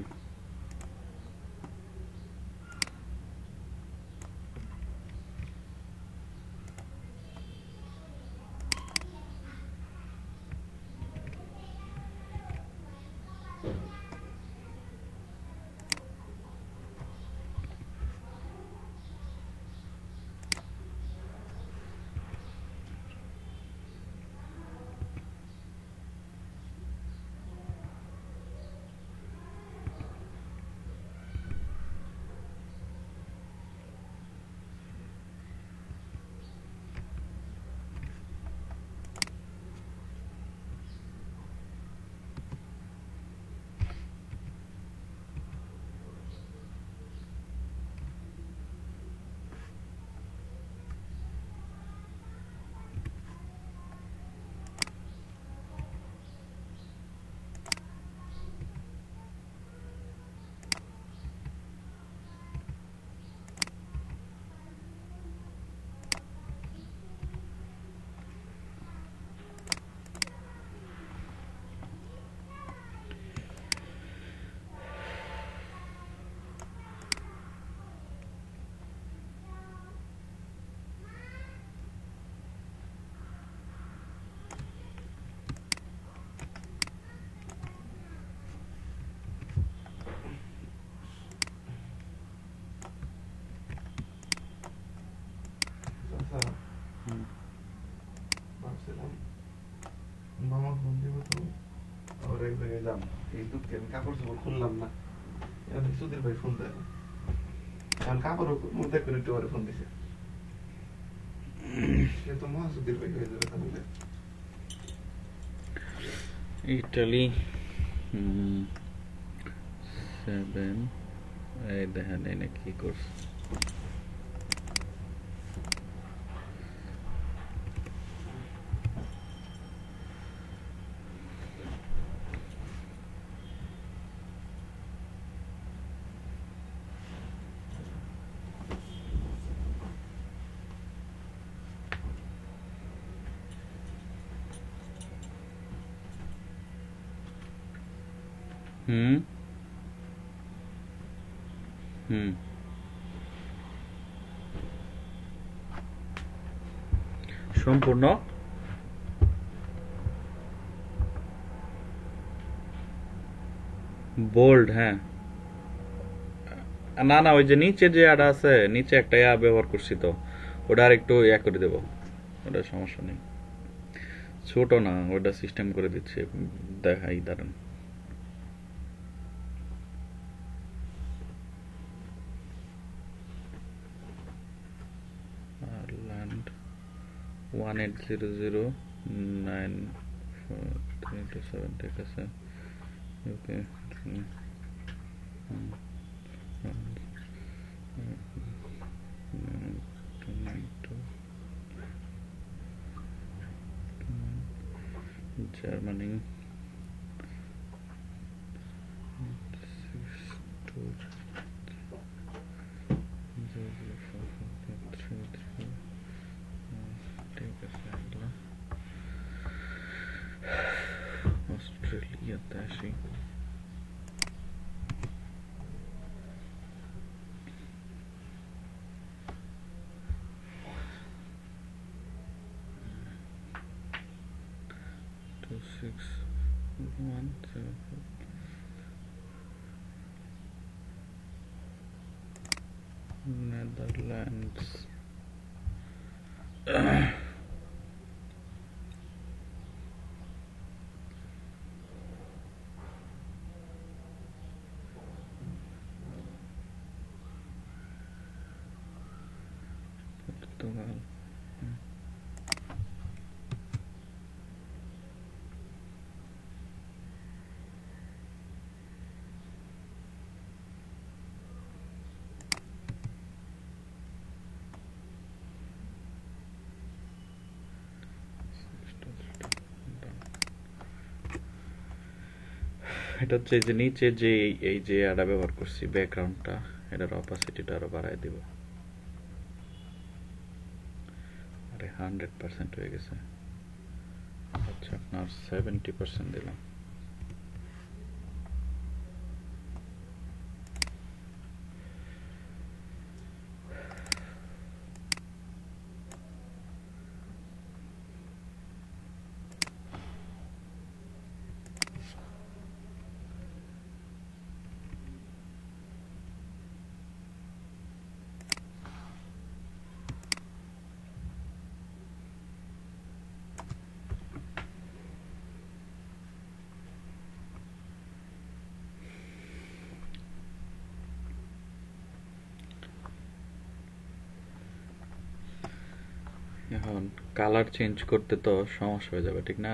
মামা ফোন দিব তো আবার এক জায়গায় যাম এই তো আমি কাপড় চোপড় খুললাম না এখন সুধীর ভাই ফোন দেয় না এখন কাপড় মধ্যে করে একটু পরে ফোন দিছে সে তো মহাসুধীর ভাই হয়ে যাবে তাহলে ইটালি 7 এই দেখেন এনে কি করছে হুম হুম সম্পূর্ণ বোল্ড হ্যাঁ না না ওই যে নিচে যে আটা আছে নিচে একটা ইয়া ব্যবহার করছি তো ওটা আর একটু ইয়া করে দেবো ওটা সমস্যা নেই ছোট না ওটা সিস্টেম করে দিচ্ছে দেখাই দাঁড়ান ল্যান্ড 180094327 ঠিক আছে ওকে Germany 6200433 ঠিক আছে অস্ট্রেলিয়াতে আসি two six one seven Netherlands Portugal এটা হচ্ছে যে নিচে যে এই যে আটা ব্যবহার করছি ব্যাকগ্রাউন্ডটা এটার অপাসিটিটা আরো বাড়ায় দিব আরে 100% হয়ে গেছে আচ্ছা আপনার 70% দিলাম এখন কালার চেঞ্জ করতে তো সমস্যা হয়ে যাবে ঠিক না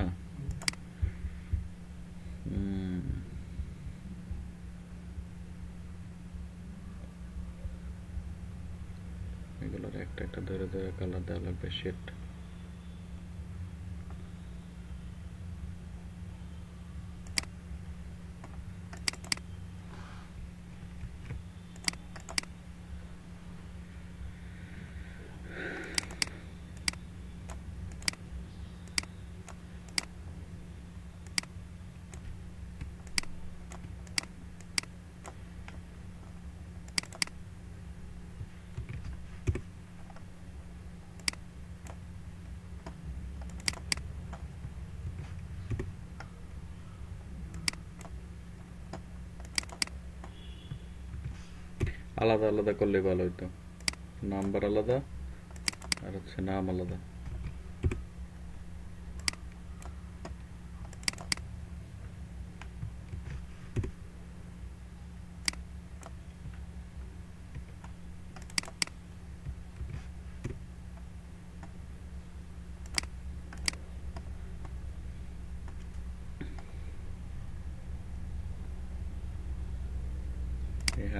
এগুলোর একটা একটা ধরে ধরে কালার দেওয়া লাগবে শেড আলাদা আলাদা করলে ভালো হইতো নাম্বার আলাদা আর হচ্ছে নাম আলাদা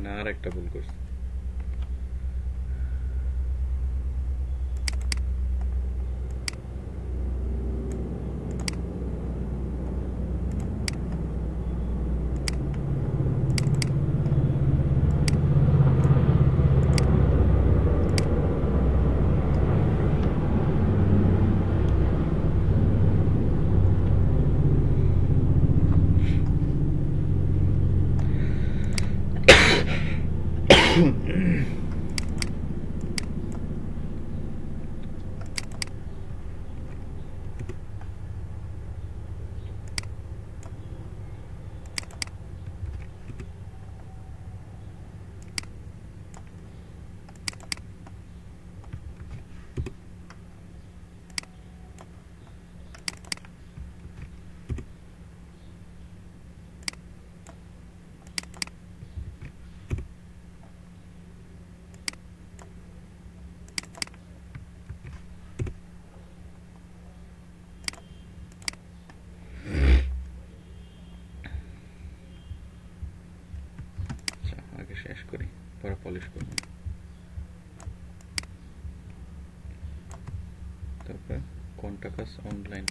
এখানে আর একটা ভুল করছি। আগে শেষ করি, পরে পলিশ করব। তারপরে কন্টাকাস অনলাইন,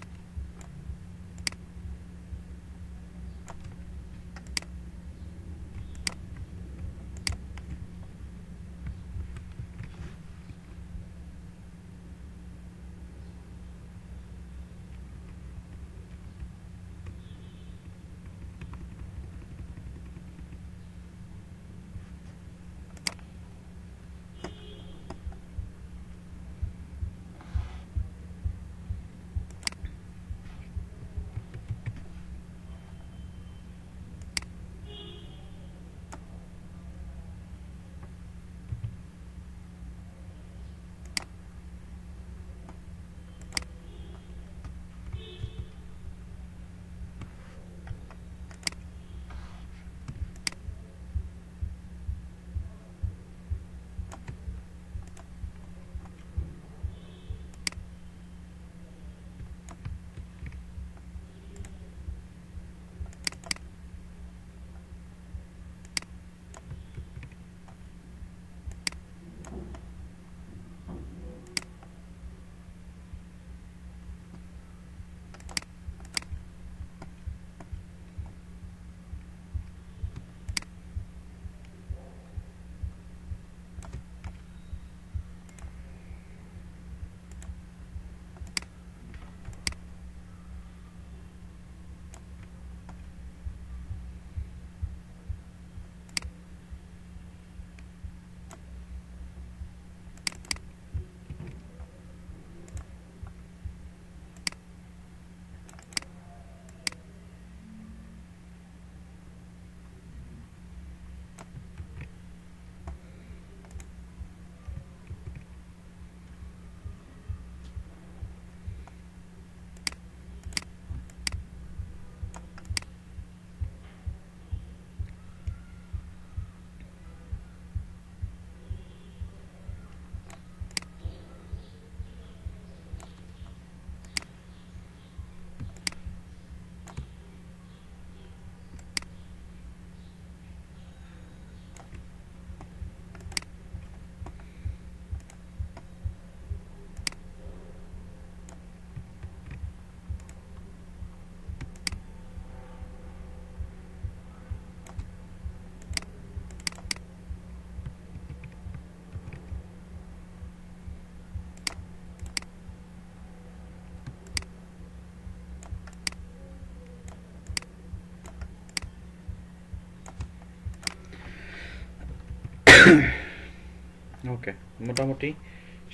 ওকে, মোটামুটি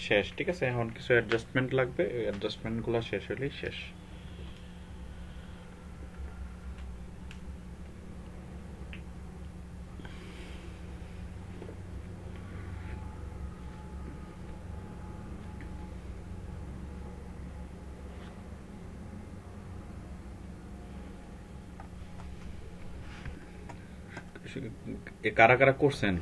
শেষ। ঠিক আছে, এখন কিছু অ্যাডজাস্টমেন্ট লাগবে, ওই অ্যাডজাস্টমেন্টগুলো শেষ হলেই শেষ। কারা কারা করছেন